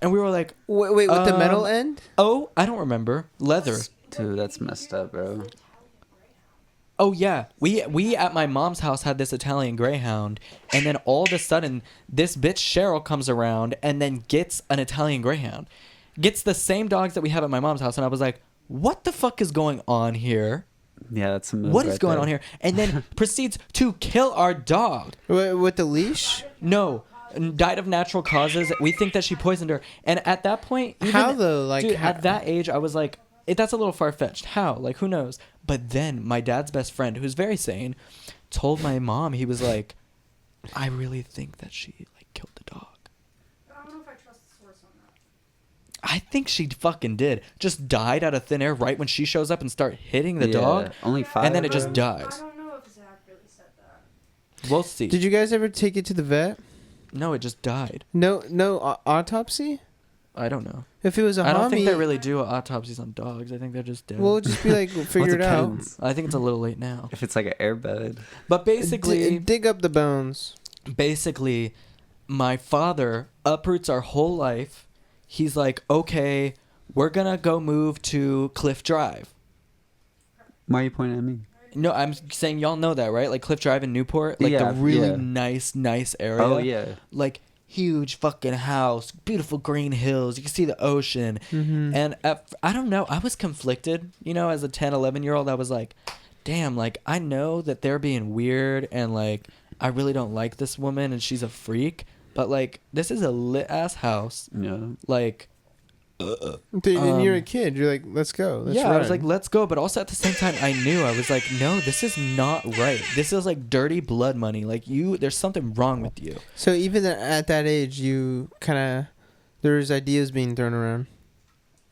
and we were like, Wait, with the metal end? oh, I don't remember. Leather. Dude, that's messed up, bro. Oh yeah, we at my mom's house had this Italian Greyhound, and then all of a sudden this bitch Cheryl comes around and then gets an Italian Greyhound, gets the same dogs that we have at my mom's house, and I was like, what the fuck is going on here? Yeah, that's a move. What is right going there. on here? And then proceeds to kill our dog. With the leash? No, died of natural causes. We think that she poisoned her, and at that point, How though? Like, dude, how- at that age, I was like, that's a little far-fetched. How? Like, who knows? But then my dad's best friend, who's very sane, told my mom, he was like, I really think that she, like, killed the dog. I don't know if I trust the source on that. I think she fucking did. Just died out of thin air right when she shows up and start hitting the Yeah, dog. Only 5. And then it just bro. dies. I don't know if Zach really said that. We'll see. Did you guys ever take it to the vet? No, it just died. No, autopsy. I don't know. If it was a I don't think homie, they really do autopsies on dogs. I think they're just dead. We'll just be like, figure it out. depends. I think it's a little late now. If it's like an airbed. But basically, Dig up the bones. basically, my father uproots our whole life. He's like, okay, we're gonna go move to Cliff Drive. Why are you pointing at me? No, I'm saying y'all know that, right? Like Cliff Drive in Newport, like Yeah, the really yeah. nice area. Oh, yeah. Like huge fucking house, beautiful green hills. You can see the ocean. Mm-hmm. And I don't know, I was conflicted, as a 10, 11-year-old. I was like, damn, like I know that they're being weird and like I really don't like this woman and she's a freak, but like this is a lit ass house. Yeah. Like Dude, and you're a kid. You're like, let's go. Let's I was ride. like, let's go. But also at the same time, I knew, I was like, no, this is not right. This is like dirty blood money. Like there's something wrong with you. So even at that age, you kind of, there's ideas being thrown around.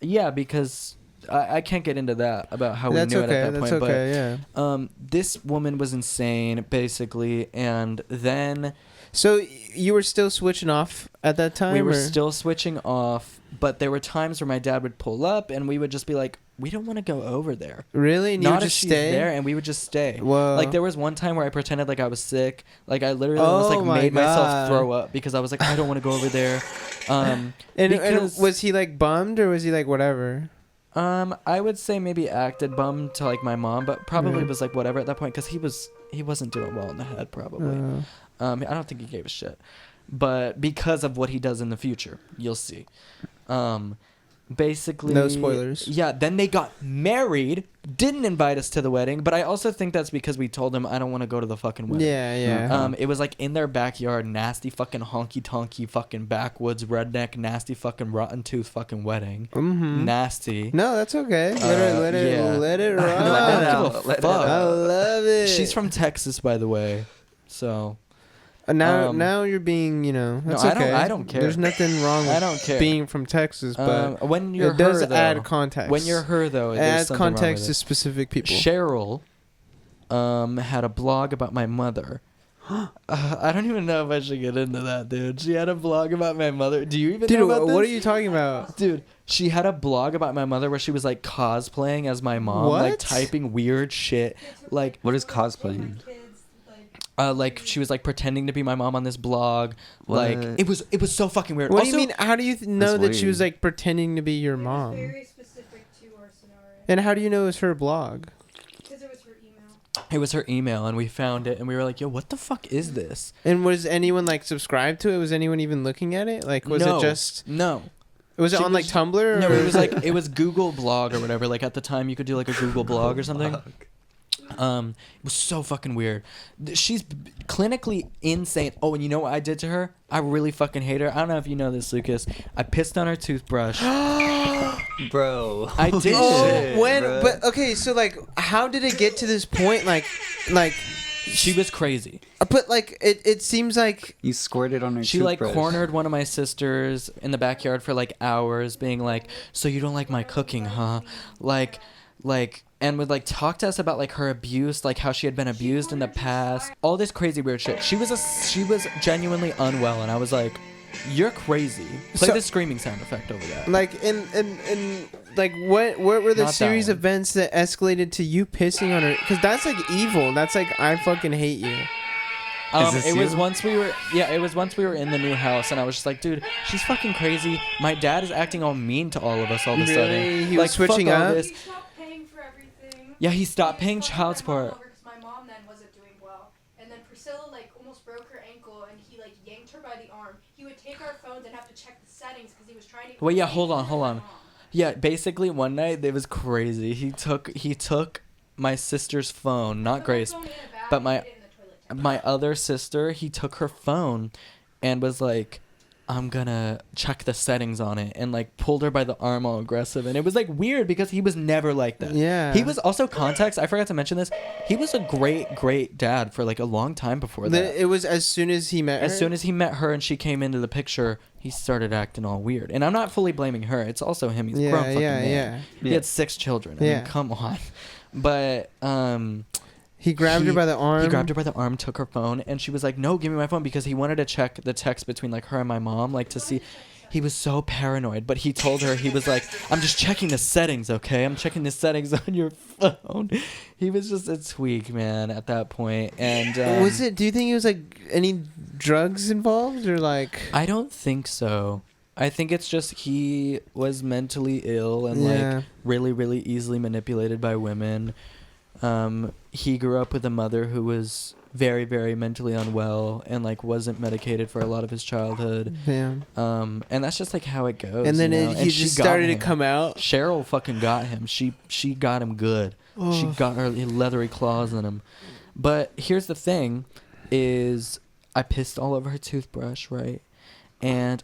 Yeah, because I can't get into that about how we That's knew okay. it at that That's point. okay. Yeah. But this woman was insane, basically. And then So you were still switching off at that time? we were or? still switching off. But there were times where my dad would pull up and we would just be like, we don't want to go over there. Really? And you Not would if just she's stay? there, and we would just stay. Whoa. Like there was one time where I pretended like I was sick. Like I literally almost Oh like my made myself God. throw up because I was like, I don't want to go over there. And because was he like bummed or was he like whatever? I would say maybe acted bummed to like my mom, but probably Yeah. was like whatever at that point because he wasn't doing well in the head probably. I don't think he gave a shit, but because of what he does in the future, you'll see. Basically, No spoilers. Yeah, then they got married, didn't invite us to the wedding, but I also think that's because we told them I don't want to go to the fucking wedding. Yeah. It was like in their backyard, nasty fucking honky tonky fucking backwoods redneck, nasty fucking rotten tooth fucking wedding. Mm-hmm. Nasty. No, that's okay. Let it yeah. let it No, run. I don't out, give a let it fuck. I love it. She's from Texas, by the way. So now you're being, that's I don't- okay. I don't care. There's nothing wrong with I don't care. being from Texas, but when you're it does her, though, add context. when you're her though, it there's adds something wrong with context it. to specific people. Cheryl had a blog about my mother. I don't even know if I should get into that, dude. She had a blog about my mother. Do you even Dude, know about this? what are you talking about? Dude, she had a blog about my mother where she was like cosplaying as my mom, like What? typing weird shit. Like What is cosplaying? like she was like pretending to be my mom on this blog. Like What? it was so fucking weird. What do Also- you mean? How do you know That's that she was weird. like pretending to be your mom? Very specific to our scenario. And how do you know it was her blog? Because it was her email. It was her email, and we found it, and we were like, "Yo, what the fuck is this?" And was anyone like subscribed to it? Was anyone even looking at it? Like, was No. it just? No, Was it She on like was- Tumblr? Or? no, it was like it was Google Blog or whatever. Like at the time, you could do like a Google Blog or something. It was so fucking weird. She's clinically insane. Oh, and you know what I did to her? I really fucking hate her. I don't know if you know this, Lucas. I pissed on her toothbrush. Bro. I did. Oh, Shit, when? bro. But okay, so like, how did it get to this point? Like, She was crazy. but like, it seems like You squirted on her She like toothbrush. cornered one of my sisters in the backyard for like hours, being like, "So you don't like my cooking, huh?" Like, and would like talk to us about like her abuse, like how she had been abused in the past, all this crazy weird shit. She was genuinely unwell, and I was like, You're crazy. Play So- the screaming sound effect over that. Like in like what were the Not that series one. of events that escalated to you pissing on her? Because that's like evil. That's like I fucking hate you. this It was you? once we were in the new house, and I was just like, dude, she's fucking crazy. My dad is acting all mean to all of us all of a sudden. Really? He like, was switching fuck all up? this. He stopped paying for everything. Yeah, he stopped He paying fucked child my support. mom over 'cause my mom then wasn't doing well, and then Priscilla like almost broke her ankle, and he like yanked her by the arm. He would take our phones and have to check the settings because he was trying to. Wait, yeah, explain hold on, to hold my on. mom. Yeah, basically one night it was crazy. He took my sister's phone, not Put my Grace, phone in a bag but and my put it in the toilet tank. my other sister. He took her phone, and was like, I'm gonna check the settings on it, and like pulled her by the arm all aggressive, and it was like weird because he was never like that. Yeah. He was also context. I forgot to mention this. He was a great dad for like a long time before that. It was as soon as he met her. As soon as he met her and she came into the picture, he started acting all weird. And I'm not fully blaming her. It's also him. He's a grown fucking man. He Yeah. had 6 children. I Yeah. mean, come on. But He grabbed her by the arm. He grabbed her by the arm, took her phone, and she was like, "No, give me my phone," because he wanted to check the text between like her and my mom, like to see. He was so paranoid, but he told her, he was like, "I'm just checking the settings, okay? I'm checking the settings on your phone." He was just a tweak, man, at that point. And Was it? Do you think it was like any drugs involved or like? I don't think so. I think it's just he was mentally ill and Yeah. like really easily manipulated by women. He grew up with a mother who was very mentally unwell and like wasn't medicated for a lot of his childhood. Yeah. And that's just like how it goes. And then you know? he she just got started to him. come out. Cheryl fucking got him. She got him good. She Oh. got her leathery claws in him. But here's the thing, is I pissed all over her toothbrush, right? And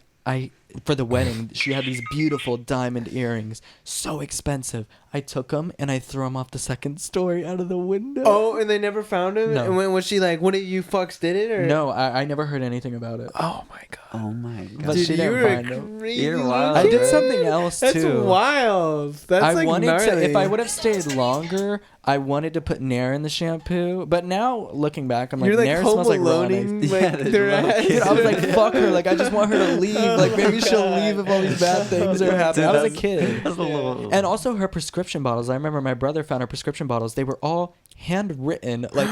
for the wedding, she had these beautiful diamond earrings, so expensive. I took them and I threw them off the 2nd story out of the window. Oh, and they never found him. No. And when was she like, "What of you fucks did it?" Or No, I never heard anything about it. Oh my god. Oh my god. But Dude, she you didn't were find him. crazy. You're little wild, I kid. did bro. something else That's too. wild. That's I like wanted gnarly. to, if I would have stayed longer, I wanted to put Nair in the shampoo. But now looking back, I'm like, You're like Nair Home smells like raw Aloneing, nice. like Yeah, the their little ass. Dude, I was like, fuck her. Like, I just want her to leave. Oh Like, maybe my she'll God. leave if all these bad things are happening. Dude, I was a that's- kid. That's a little. And also her prescription bottles. I remember my brother found her prescription bottles. They were all handwritten, like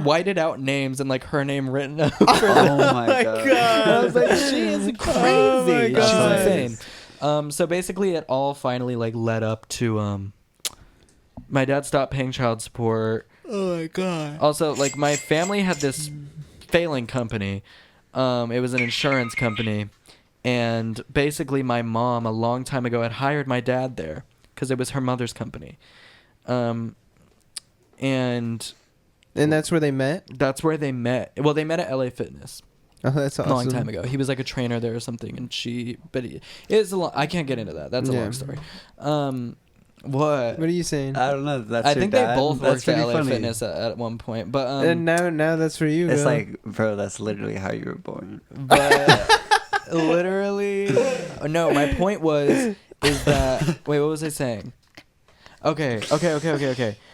whited out names and like her name written over. Oh my my god. God. I was like, she is crazy. Oh my She's God. insane. So basically, it all finally like led up to my dad stopped paying child support. Oh my god. Also, like my family had this failing company. It was an insurance company, and basically my mom a long time ago had hired my dad there because it was her mother's company. And And that's where they met. that's where they met. Well, they met at LA Fitness Oh, that's a awesome. long time ago. He was like a trainer there or something, and it's a long. I can't get into that. That's a Yeah. long story. What? What are you saying? I don't know. That's I your think dad? they both That's worked at pretty LA funny. Fitness at one point, but and now that's for you. It's bro. like, bro, that's literally how you were born. but literally, no. My point is that wait, what was I saying? Okay.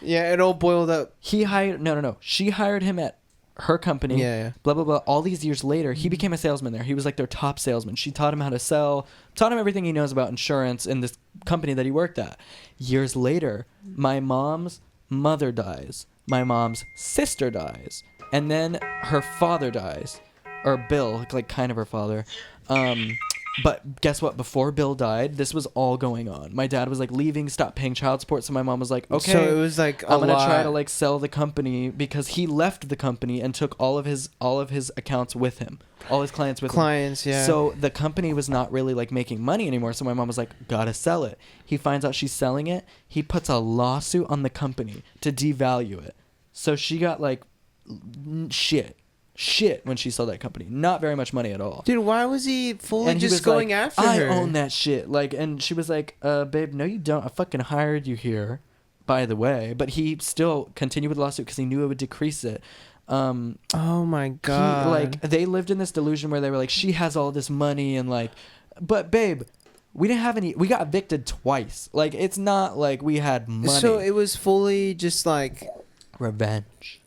yeah, it all boiled up. He hired no. She hired him at her company. Yeah. Blah blah blah. All these years later, he became a salesman there. He was like their top salesman. She taught him how to sell, taught him everything he knows about insurance in this company that he worked at. Years later, my mom's mother dies. My mom's sister dies, and then her father dies, or Bill, like kind of her father. But guess what? Before Bill died, this was all going on. My dad was like leaving, stopped paying child support, so my mom was like, okay. So it was like I'm gonna lot. try to like sell the company because he left the company and took all of his accounts with him, all his clients with him. clients. Yeah. So the company was not really like making money anymore. So my mom was like, gotta sell it. He finds out she's selling it. He puts a lawsuit on the company to devalue it. So she got like shit when she sold that company. Not very much money at all. Dude, why was he fully And he just was going like, after I her? own that shit. Like, and she was like, babe, no, you don't. I fucking hired you here, by the way. But he still continued with the lawsuit because he knew it would decrease it. Oh my god. He, like, they lived in this delusion where they were like, she has all this money and like, but babe, we didn't have any. We got evicted twice. Like, it's not like we had money. So it was fully just like Revenge.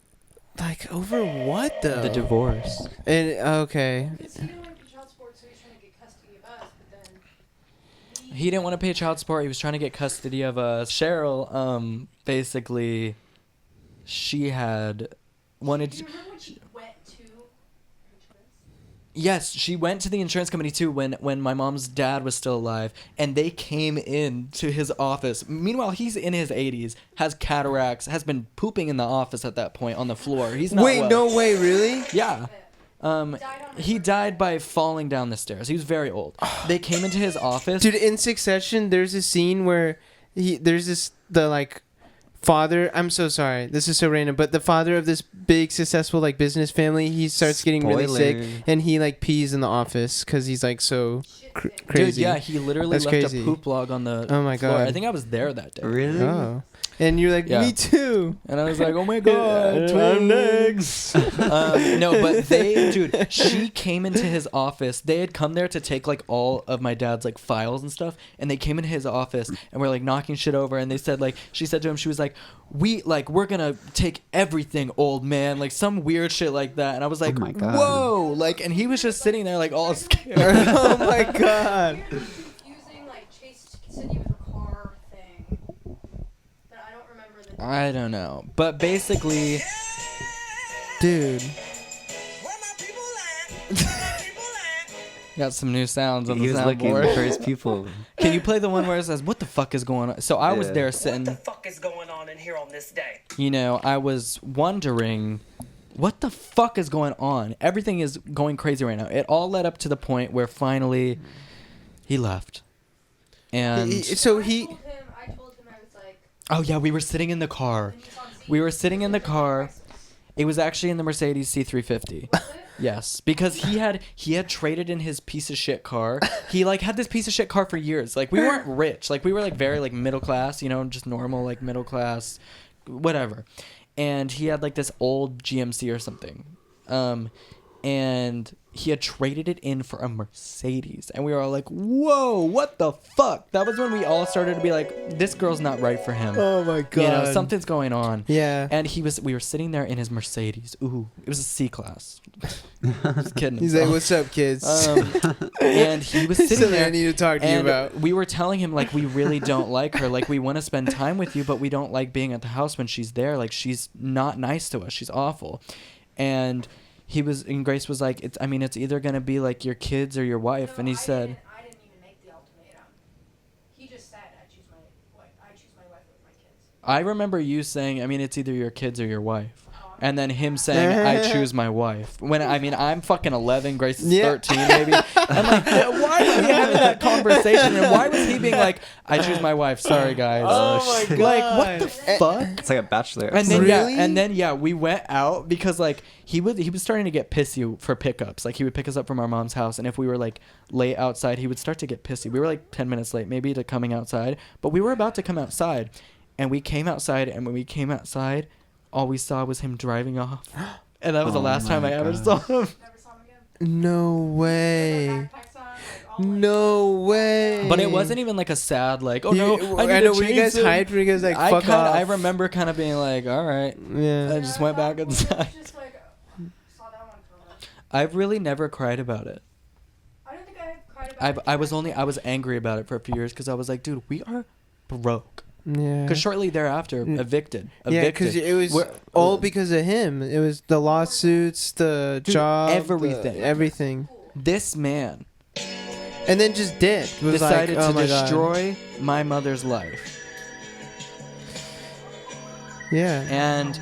over what though? The divorce. And okay. Because he didn't want to pay child support, so he's trying to He didn't want to pay child support. He was trying to get custody of us. Cheryl, basically, she had wanted. Do you remember when she went to insurance? Yes, she went to the insurance company too when my mom's dad was still alive, and they came in to his office. Meanwhile, he's in his 80s, has cataracts, has been pooping in the office at that point on the floor. He's not Wait, well. no way, really? Yeah. Died on He died by falling down the stairs. He was very old. They came into his office. Dude, in Succession, there's a scene where the like father. I'm so sorry. This is so random, but the father of this big successful like business family, he starts getting really sick, Spoiler. and he like pees in the office because he's like so Shit. crazy. Dude, yeah, he literally That's left crazy. a poop log on the Oh my floor. God. I think I was there that day. Really? Oh, and you're like, Yeah. me too. And I was like, oh my God, I'm twins. No, but dude, she came into his office. They had come there to take like all of my dad's like files and stuff. And they came into his office and were like knocking shit over. And they said like, she said to him, she was like, we're gonna take everything, old man. Like some weird shit like that. And I was like, my God. whoa. Like, and he was just sitting there like all scared. Oh my God. Weird and confusing, like Chase said you with a car thing. But I don't remember the. I don't know. But basically, Dude. got some new sounds on He the was looking soundboard. for his people. Can you play the one where it says, what the fuck is going on? So I was Yeah. there What sitting, the fuck is going on in here on this day? you know, I was wondering, what the fuck is going on? Everything is going crazy right now. It all led up to the point where finally he left. And, So I he. told him, I was like. oh yeah, we were sitting in the car. We were sitting in the car. It was actually in the Mercedes C350. Was it? Yes, because he had traded in his piece of shit car. He like had this piece of shit car for years. Like we weren't rich. Like we were like very like middle class, you know, just normal like middle class, whatever. And he had like this old GMC or something. And he had traded it in for a Mercedes. And we were all like, whoa, what the fuck? That was when we all started to be like, this girl's not right for him. Oh my God. You know, something's going on. Yeah. And we were sitting there in his Mercedes. Ooh, it was a C-Class. Just kidding. He's like, himself. "What's up, kids?" And he was sitting Something there. I need to talk to you And about. we were telling him like we really don't like her. Like we want to spend time with you, but we don't like being at the house when she's there. Like she's not nice to us. She's awful. And Grace was like, it's either gonna be like your kids or your wife. And he said, I didn't even make the ultimatum. He just said, I choose my wife with my kids. I remember you saying, it's either your kids or your wife. And then him saying, I choose my wife. When I'm fucking 11, Grace is 13 maybe. I'm like, why are we having that conversation? And why was he being like, I choose my wife? Sorry, guys. Oh my shit. God. Like, what the fuck? It's like a bachelor. And then Really? we went out because like he was starting to get pissy for pickups. Like he would pick us up from our mom's house, and if we were like late outside, he would start to get pissy. We were like 10 minutes late maybe to coming outside, but we were about to come outside, and we came outside, and when we came outside, all we saw was him driving off, and that was the Oh last time my I ever God. saw him. Never saw him again. No way. Backpacks on, like, all, like, No way. But it wasn't even like a sad like, oh no, You- I need I know. to Were you change guys them. hyped? Were you guys like, fuck off? I remember kind of being like, all right. Yeah. I just went back inside. Just like, saw that one coming. I've really never cried about it. I don't think I cried about it. I was angry about it for a few years because I was like, dude, we are broke. Yeah. Because shortly thereafter, evicted. Yeah, because it was We're- all because of him. It was the lawsuits, the Dude, job, everything. everything. This man And then just did. Was decided like, oh to my God. destroy my mother's life. Yeah. And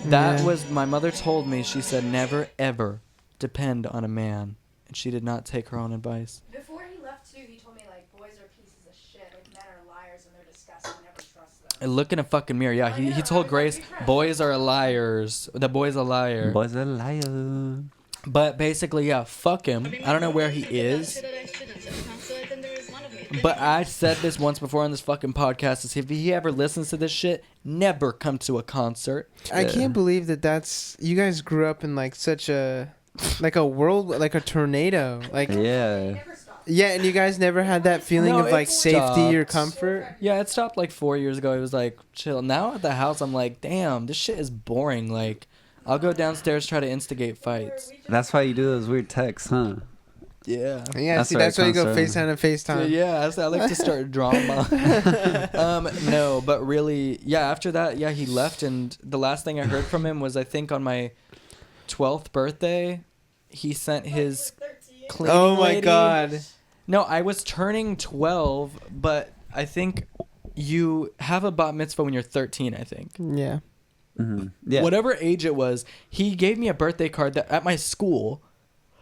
that Yeah. was, my mother told me, she said, never ever depend on a man. And she did not take her own advice. Before he left too, he told me like boys are pieces of shit. Like men are liars and they're disgusting. Never trust them. And look in a fucking mirror. Yeah, he told Grace, boys are liars. The boy's a liar. Boy's a liar. But basically, yeah, fuck him. I don't know where he is. But I said this once before on this fucking podcast, is if he ever listens to this shit, never come to a concert. I can't believe that's you guys grew up in like such a like a world like a tornado. Like Yeah. Never stop. yeah, and you guys never had that feeling No, of like it safety or stopped. comfort. Yeah, it stopped like 4 years ago. It was like, chill. Now at the house, I'm like, damn, this shit is boring. Like, I'll go downstairs, try to instigate fights. That's why you do those weird texts, huh? Yeah. Yeah, That's see, where that's it why you go comes from. FaceTime to FaceTime. Yeah, I like to start drama. No, but really, yeah, after that, yeah, he left, and the last thing I heard from him was, I think, on my 12th birthday, he sent his cleaning Oh my lady. god. No, I was turning 12, but I think you have a bat mitzvah when you're 13, I think. Yeah. Yeah. Whatever age it was, he gave me a birthday card that at my school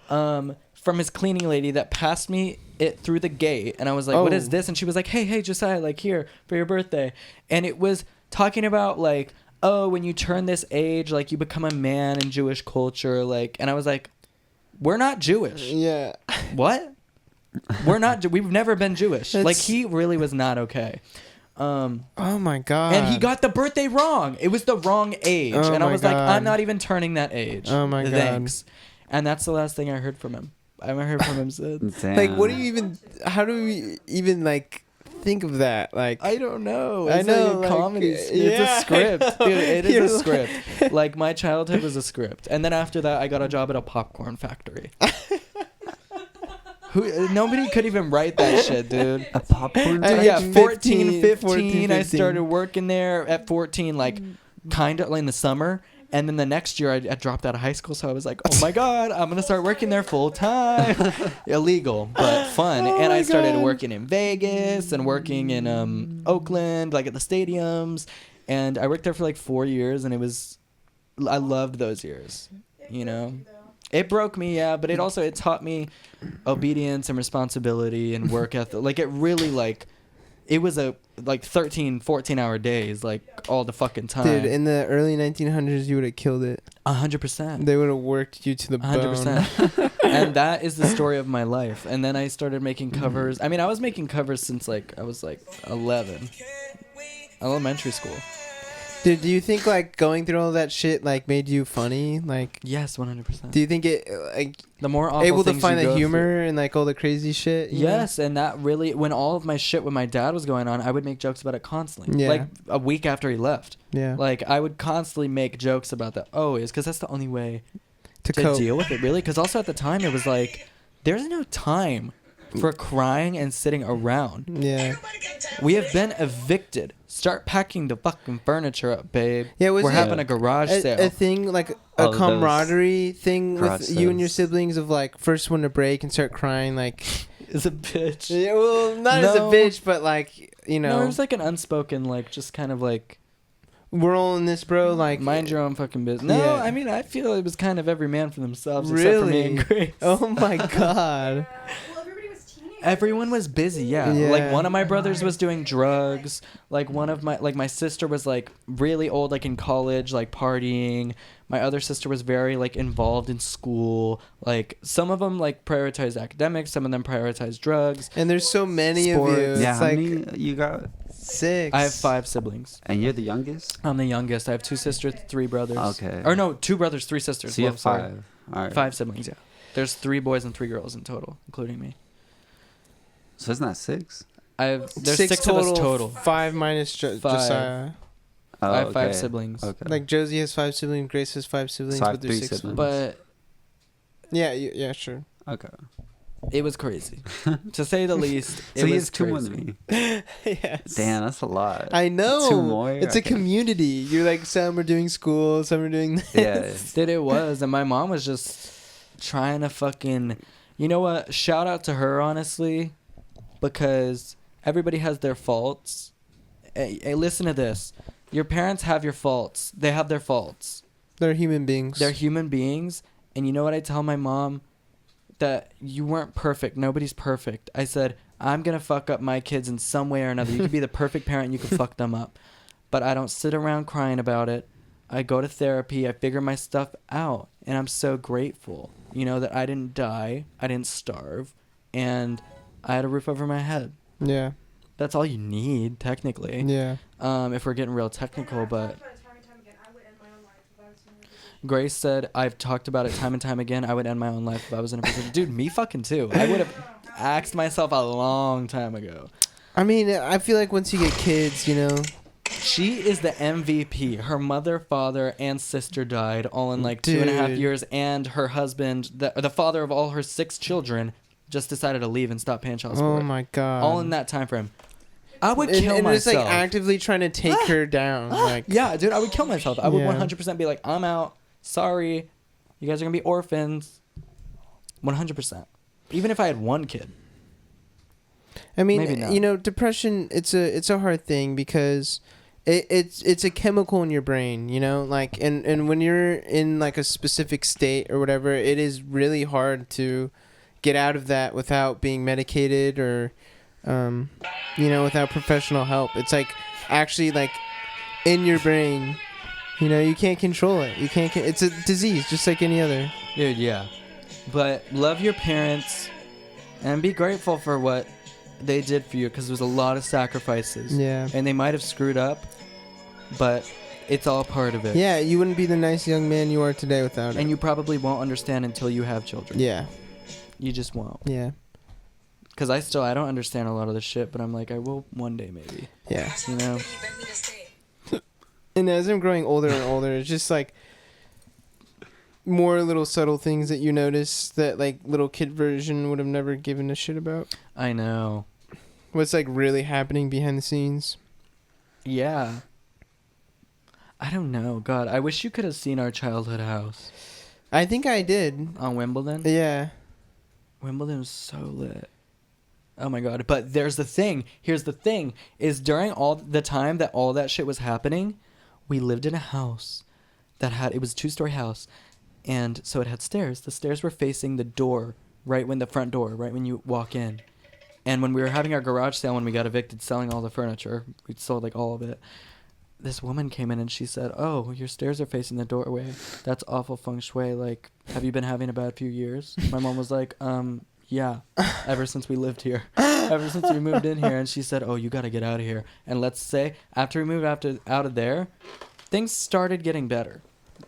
from his cleaning lady that passed me it through the gate. And I was like, what is Oh. this? And she was like, hey, Josiah, like, here for your birthday. And it was talking about, like, oh, when you turn this age, like, you become a man in Jewish culture. Like, and I was like, we're not Jewish. Yeah. What? We're not. We've never been Jewish. Like, That's- he really was not okay. Oh my god. And he got the birthday wrong. It was the wrong age. Oh and I my was like, God. I'm not even turning that age. Oh my God. Thanks. And that's the last thing I heard from him. I haven't heard from him since. Damn. Like, what do you even? How do we even like think of that? Like, I don't know. I It's know, like a like, comedy. yeah, It's a I script, know. dude. It You're is a like- script. Like, my childhood was a script. And then after that, I got a job at a popcorn factory. Nobody could even write that shit, dude. a popcorn? At Yeah, age 14, 15, 14, I 15. started working there at 14, like, kind of in the summer. And then the next year, I dropped out of high school, so I was like, oh my God, I'm going to start working there full time. Illegal, but fun. Oh And my I started God. working in Vegas and working in Oakland, like at the stadiums. And I worked there for like 4 years, and I loved those years, you know? It broke me, yeah, but it taught me obedience and responsibility and work ethic. Like, it really, like, it was a, like, 13, 14-hour days, like, all the fucking time. dude, in the early 1900s, you would have killed it. 100%. They would have worked you to the bone. 100%. And that is the story of my life. And then I started making covers. I mean, I was making covers since, like, I was, like, 11. Elementary school. Dude, do you think like going through all that shit like made you funny? Like, Yes, 100%. do you think it like The more awful able to things find you the go humor and like all the crazy shit? you know? Yes, and that really, when all of my shit with my dad was going on, I would make jokes about it constantly. Yeah. Like a week after he left. Yeah. Like, I would constantly make jokes about that always, because that's the only way to to cope. deal with it, really. Because also at the time, it was like, there's no time for crying and sitting around. Yeah. We have been evicted. Start packing the fucking furniture up, babe. Yeah, was We're it having a garage sale. A thing like Oh, a those camaraderie thing garage with you and your sales. siblings of like first one to break and start crying like Is a bitch. yeah, well, not as a No. bitch, but like you know, No, it was like an unspoken, like, just kind of like, we're all in this, bro. Like, mind your own fucking business. No, Yeah. I mean, I feel it was kind of every man for themselves, except for me and Grace. oh my god. Well, everybody was teenagers. Everyone was busy, yeah. Yeah. Like, one of my brothers was doing drugs. Like, my sister was, like, really old, like, in college, like, partying. My other sister was very, like, involved in school. Like, some of them, like, prioritized academics. Some of them prioritized drugs. And there's so many Sports. of you. It's Yeah, how like many you got? 6. I have 5 siblings. And you're the youngest? I'm the youngest. I have 2 sisters, 3 brothers. Okay. Or no, 2 brothers, 3 sisters. So you Well, have sorry. 5. All right. 5 siblings, yeah. There's 3 boys and 3 girls in total, including me. So isn't that 6? There's 6 of us total. 5 minus 5. Josiah. Oh, I have 5 okay. siblings. Okay. Like Josie has 5 siblings, Grace has 5 siblings, So I have but there's 3 6 siblings. But Yeah, yeah, sure. Okay. it was crazy. To say the least, it So he was has 2 more than crazy. me. Yes. Damn, that's a lot. I know. 2 more? It's a Okay. community. You're like, some are doing school, some are doing this. Yeah. That it was. And my mom was just trying to fucking... You know what? Shout out to her, honestly. Because everybody has their faults. Hey, listen to this. Your parents have your faults. They have their faults. They're human beings. They're human beings. And you know what I tell my mom? That you weren't perfect. Nobody's perfect. I said, I'm going to fuck up my kids in some way or another. You could be the perfect parent. You could fuck them up. But I don't sit around crying about it. I go to therapy. I figure my stuff out. And I'm so grateful, you know, that I didn't die. I didn't starve. And I had a roof over my head. Yeah. That's all you need, technically. Yeah. If we're getting real technical, but... Time and time again, I would end my own life if I was in a Grace said, I've talked about it time and time again. I would end my own life if I was in a position. Dude, me fucking too. I would have axed myself a long time ago. I mean, I feel like once you get kids, you know. She is the MVP. Her mother, father, and sister died all in like 2.5 Dude. years. And her husband, the father of all her 6 children, just decided to leave and stop paying child support. Oh my god. All in that time frame. I would and, kill and myself. it's like actively trying to take her down. Like Yeah, dude, I would kill myself. I would Yeah. 100% be like, I'm out. Sorry. You guys are going to be orphans. 100%. Even if I had one kid. I Maybe mean, not. you know, depression. It's a hard thing because it's a chemical in your brain. You know, like and when you're in like a specific state or whatever, it is really hard to get out of that without being medicated or, you know, without professional help. It's like actually like in your brain. You know, you can't control it. You can't. It's a disease, just like any other. Dude, yeah. But love your parents and be grateful for what they did for you because there's a lot of sacrifices. Yeah. And they might have screwed up, but it's all part of it. Yeah, you wouldn't be the nice young man you are today without it. And you probably won't understand until you have children. Yeah. You just won't. Yeah. Because I don't understand a lot of this shit, but I'm like, I will one day maybe. Yeah. You know? And as I'm growing older and older, it's just like more little subtle things that you notice that like little kid version would have never given a shit about. I know. What's like really happening behind the scenes. Yeah. I don't know. God, I wish you could have seen our childhood house I think I did. on Wimbledon. Yeah. Wimbledon was so lit. Oh my god. But there's the thing. Here's the thing. Is during all the time that all that shit was happening, we lived in a house that had, it was a 2-story house. And so it had stairs. The stairs were facing the door, right when the front door, right when you walk in. And when we were having our garage sale, when we got evicted, selling all the furniture, we sold like all of it. This woman came in and she said, "Oh, your stairs are facing the doorway. That's awful feng shui. Like, have you been having a bad few years?" My mom was like, yeah, ever since we lived here. Ever since we moved in here. And she said, "Oh, you got to get out of here." And let's say, after we moved out of there, things started getting better.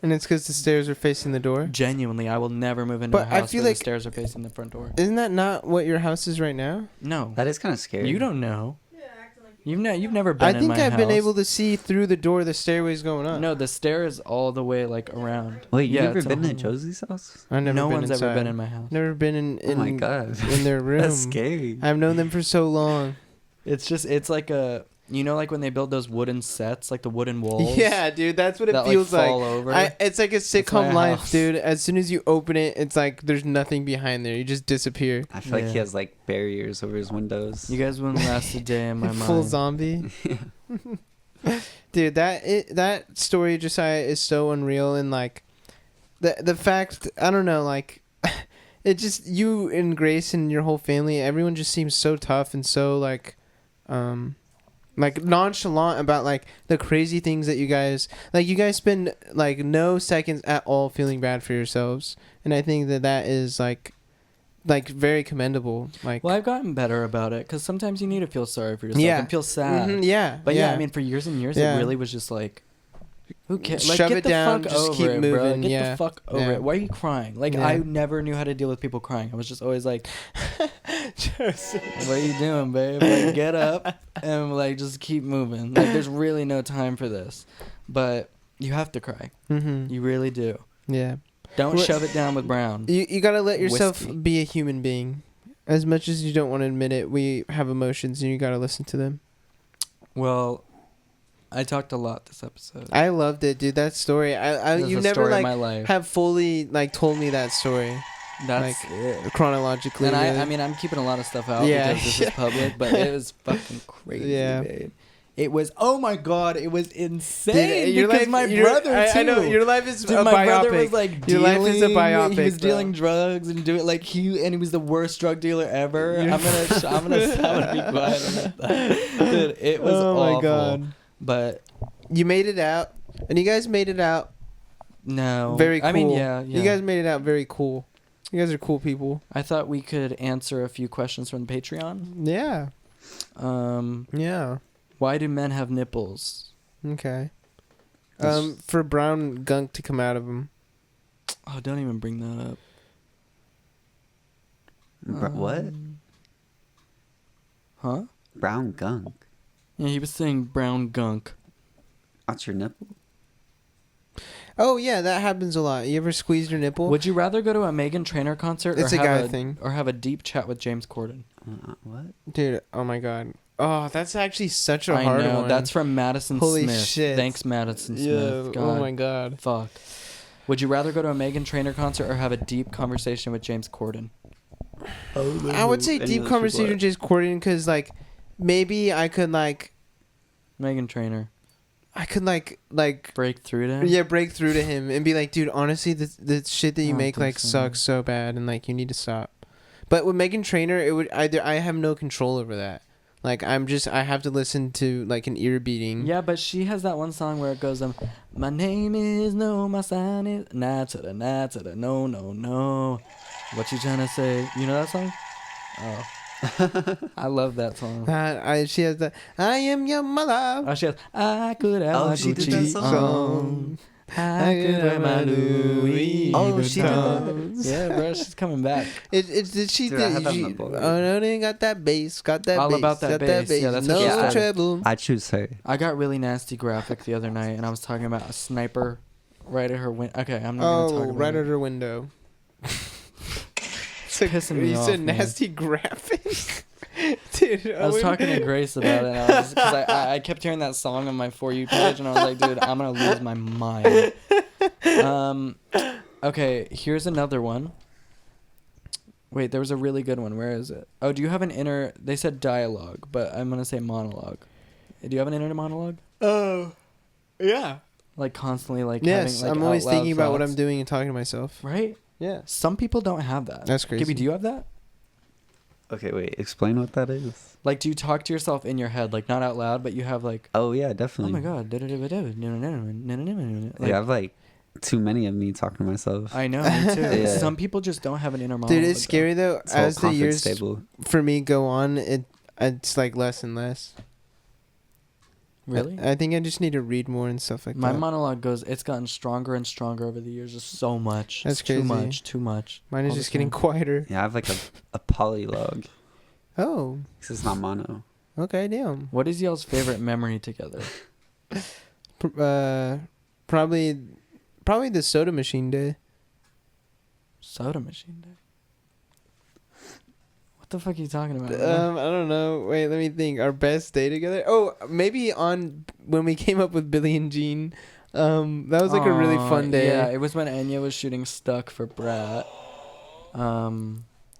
And it's because the stairs are facing the door. Genuinely, I will never move into But a I house feel where like- the stairs are facing the front door. Isn't that not what your house is right now? No. That is kind of scary. You don't know. Yeah, acting like You've never been I in think my I've house. been able to see through the door the stairways going up. No, the stair is all the way like around. Wait, you Yeah, never it's a been to whole- Josie's house? I've never No been one's inside. ever been in my house. Never been in Oh my god. in their room. That's scary. I've known them for so long. It's like a, you know, like when they build those wooden sets, like the wooden walls. Yeah, dude, that's what it that feels like like. fall over. It's like a my sitcom life, house. dude. As soon as you open it, it's like there's nothing behind there. You just disappear. I feel like he Yeah. has like barriers over his windows. You guys wouldn't last a day in my Full mind. zombie. Dude, that story, Josiah, is so unreal. And like the fact, I don't know, like it just, you and Grace and your whole family, everyone just seems so tough and so like nonchalant about like the crazy things that you guys spend like no seconds at all feeling bad for yourselves. And I think that is like very commendable. Like, Well, I've gotten better about it because sometimes you need to feel sorry for yourself Yeah. and feel sad. yeah, But yeah, I mean, for years and years, Yeah. it really was just like, who cares? Like, Shove get it the down, fuck just over keep it, bro. moving, Get yeah. the fuck over Yeah. it. Why are you crying? Like, Yeah. I never knew how to deal with people crying. I was just always like, what are you doing, babe? Like, get up and like just keep moving. Like, there's really no time for this. But you have to cry. Mm-hmm. You really do. Yeah. Don't What- shove it down with Brown. You gotta let yourself Whiskey. be a human being. As much as you don't want to admit it, we have emotions and you gotta listen to them. Well, I talked a lot this episode. I loved it, dude. That story. That's You the never story of like my life. have fully like told me that story That's like, it. chronologically. And really. I mean, I'm keeping a lot of stuff out Yeah. because this is public, but it was fucking crazy, Yeah. babe. It was, oh my god, it was insane Dude, your because life- my your- brother too. I know your life is Dude, a my brother biopic. was like Your dealing, life is a biopic. he was bro. dealing drugs and doing like he was the worst drug dealer ever. I'm gonna be quiet about that. Dude, it was Oh awful. my god. But You made it out, and you guys made it out no, very cool. I mean, yeah. You guys made it out very cool. You guys are cool people. I thought we could answer a few questions from the Patreon. Yeah. Yeah. Why do men have nipples? Okay. That's- For brown gunk to come out of them. Oh, don't even bring that up. What? Huh? Brown gunk. Yeah, he was saying brown gunk. That's your nipple? Oh yeah, that happens a lot. You ever squeeze your nipple? Would you rather go to a Megan Trainor concert It's or a guy have thing. or have a deep chat with James Corden? What? Dude, oh my god. Oh, that's actually such a I hard know. one. That's from Madison Holy Smith. shit. Thanks, Madison Smith. Yeah, God. oh my god. Fuck. Would you rather go to a Megan Trainor concert or have a deep conversation with James Corden? I would say Any deep of those conversation people with James Corden because like maybe I could like Megan Trainor. break through to him? yeah break through to him and be like, dude, honestly, the shit that I you don't make think like so. sucks so bad and like you need to stop. But with Megan Trainor, it would I have no control over that. Like I have to listen to like an ear beating. Yeah, but she has that one song where it goes, my name is no, my sign is nah to the no, no, no. What you trying to say? You know that song? Oh. I love that song. She has the I am your mother. Oh, she has, I could have my she did that Gucci song. on. I could have my Louis Oh, she did Vuitton. Yeah, bro, she's coming back. Did she Dude, I have that on she, the board. oh no, they got that bass, got that All bass, about that got bass. Yeah, that's what no she said. treble. I choose her. I got really nasty graphic the other night, and I was talking about a sniper right at her window. Okay, I'm not gonna talk Oh, about right it. at her window. It's pissing me You off, said man. nasty graphic. Dude, I was talking to Grace about it, and because I kept hearing that song on my For You page, and I was like, dude, I'm gonna lose my mind. Okay, here's another one. Wait, there was a really good one. Where is it? Oh, do you have an inner? They said dialogue, but I'm gonna say monologue. Do you have an inner monologue? Oh, yeah. Like constantly, like Yes, having, like, I'm always out loud thinking about what thoughts? I'm doing and talking to myself. Right? Yeah. Some people don't have that. That's crazy. Gibby, do you have that? Okay, wait. Explain what that is. Like, do you talk to yourself in your head, like not out loud, but you have like, Oh yeah, oh definitely. my god, Yeah, I have like too many of me talking to myself. I know, me too. Yeah. Some people just don't have an inner monologue. Dude, it's scary though. It's all As the confidence years stable. for me go on, it's like less and less. Really? I think I just need to read more and stuff like My that. monologue goes. It's gotten stronger and stronger over the years. Just so much. That's It's Too crazy. much. Too much. Mine all is the just getting time. quieter. Yeah, I have like a polylogue. Oh, Because it's not mono. okay, damn. What is y'all's favorite memory together? Probably the soda machine day. Soda machine day. What the fuck are you talking about? I don't know. Wait, let me think. Our best day together. Oh, maybe on when we came up with Billie and Jean. That was like a really Aw, fun day. Yeah, it was when Enya was shooting Stuck for Brat.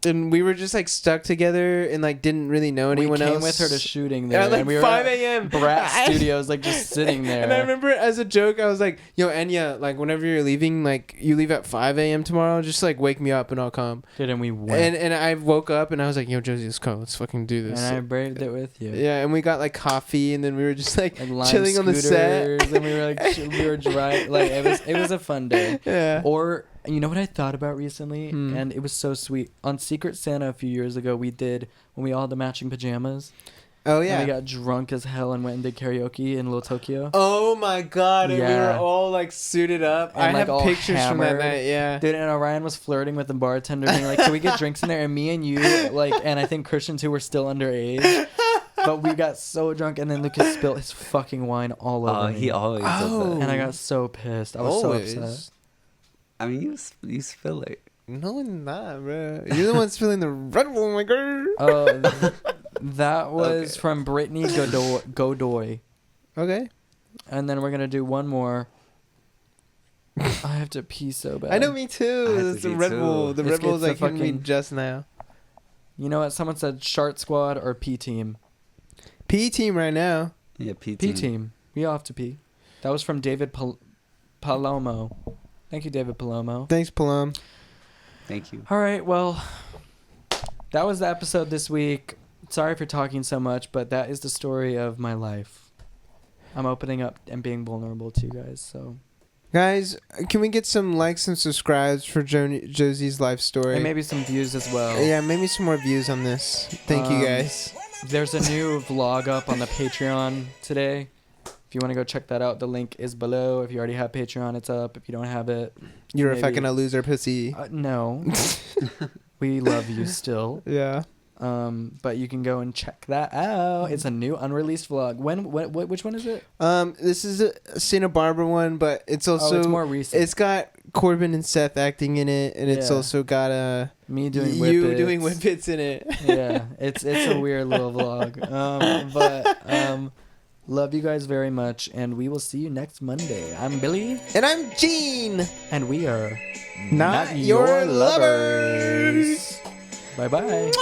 And we were just like stuck together and like didn't really know anyone we came else. with her to shooting there. At like and we were 5 at a.m. Brat Studios, like just sitting there. And I remember as a joke, I was like, "Yo, Enya, like whenever you're leaving, like you leave at 5 a.m. tomorrow, just like wake me up and I'll come." Dude, and we went. And I woke up and I was like, "Yo, Josie, let's go. Let's fucking do this." And I braved it with you. Yeah, and we got like coffee, and then we were just like Like chilling on the set. and we were like we were driving. Like it was a fun day. Yeah. Or you know what I thought about recently, Hmm. and it was so sweet. On Secret Santa a few years ago, we did when we all had the matching pajamas. Oh And yeah. we got drunk as hell and went and did karaoke in Little Tokyo. Oh my god! And we were Yeah. all like suited up. And, I like, have all pictures from that hammered. night. Yeah. Dude, and Orion was flirting with the bartender, being like, "Can we get drinks in there?" And me and you, like, and I think Christian too, were still underage. But we got so drunk, and then Lucas spilled his fucking wine all over me. He always does Oh. that. And I got so pissed. I was so upset. I mean, you spill it. No, I'm not, bro. You're the one spilling the Red Bull, my girl. Oh, that was Okay. from Brittany Godoy. Okay. And then we're going to do one more. I have to pee so bad. I know, me too. I had to It's the pee, Red too. Bull. The It's- Red Bull it's is like the hitting me fucking- just now. You know what? Someone said Shart Squad or P Team. P team right now. Yeah, PT. P Team. We all have to pee. That was from David Palomo. Thank you, David Palomo. Thanks, Palom. Thank you. All right, well, that was the episode this week. Sorry for talking so much, but that is the story of my life. I'm opening up and being vulnerable to you guys, so. Guys, can we get some likes and subscribes for Josie's life story? And maybe some views as well. Yeah, maybe some more views on this. Thank you, guys. There's a new vlog up on the Patreon today. If you want to go check that out, the link is below. If you already have Patreon, it's up. If you don't have it, You're maybe- a fucking loser pussy. no. We love you still. Yeah. But you can go and check that out. It's a new unreleased vlog. Which one is it? This is a Santa Barbara one, but it's also it's more recent. It's got Corbin and Seth acting in it, and it's Yeah. also got Me doing you whippets. doing whippets in it. Yeah, it's a weird little vlog. But love you guys very much, and we will see you next Monday. I'm Billy, And I'm Gene, and we are not your lovers. Bye bye.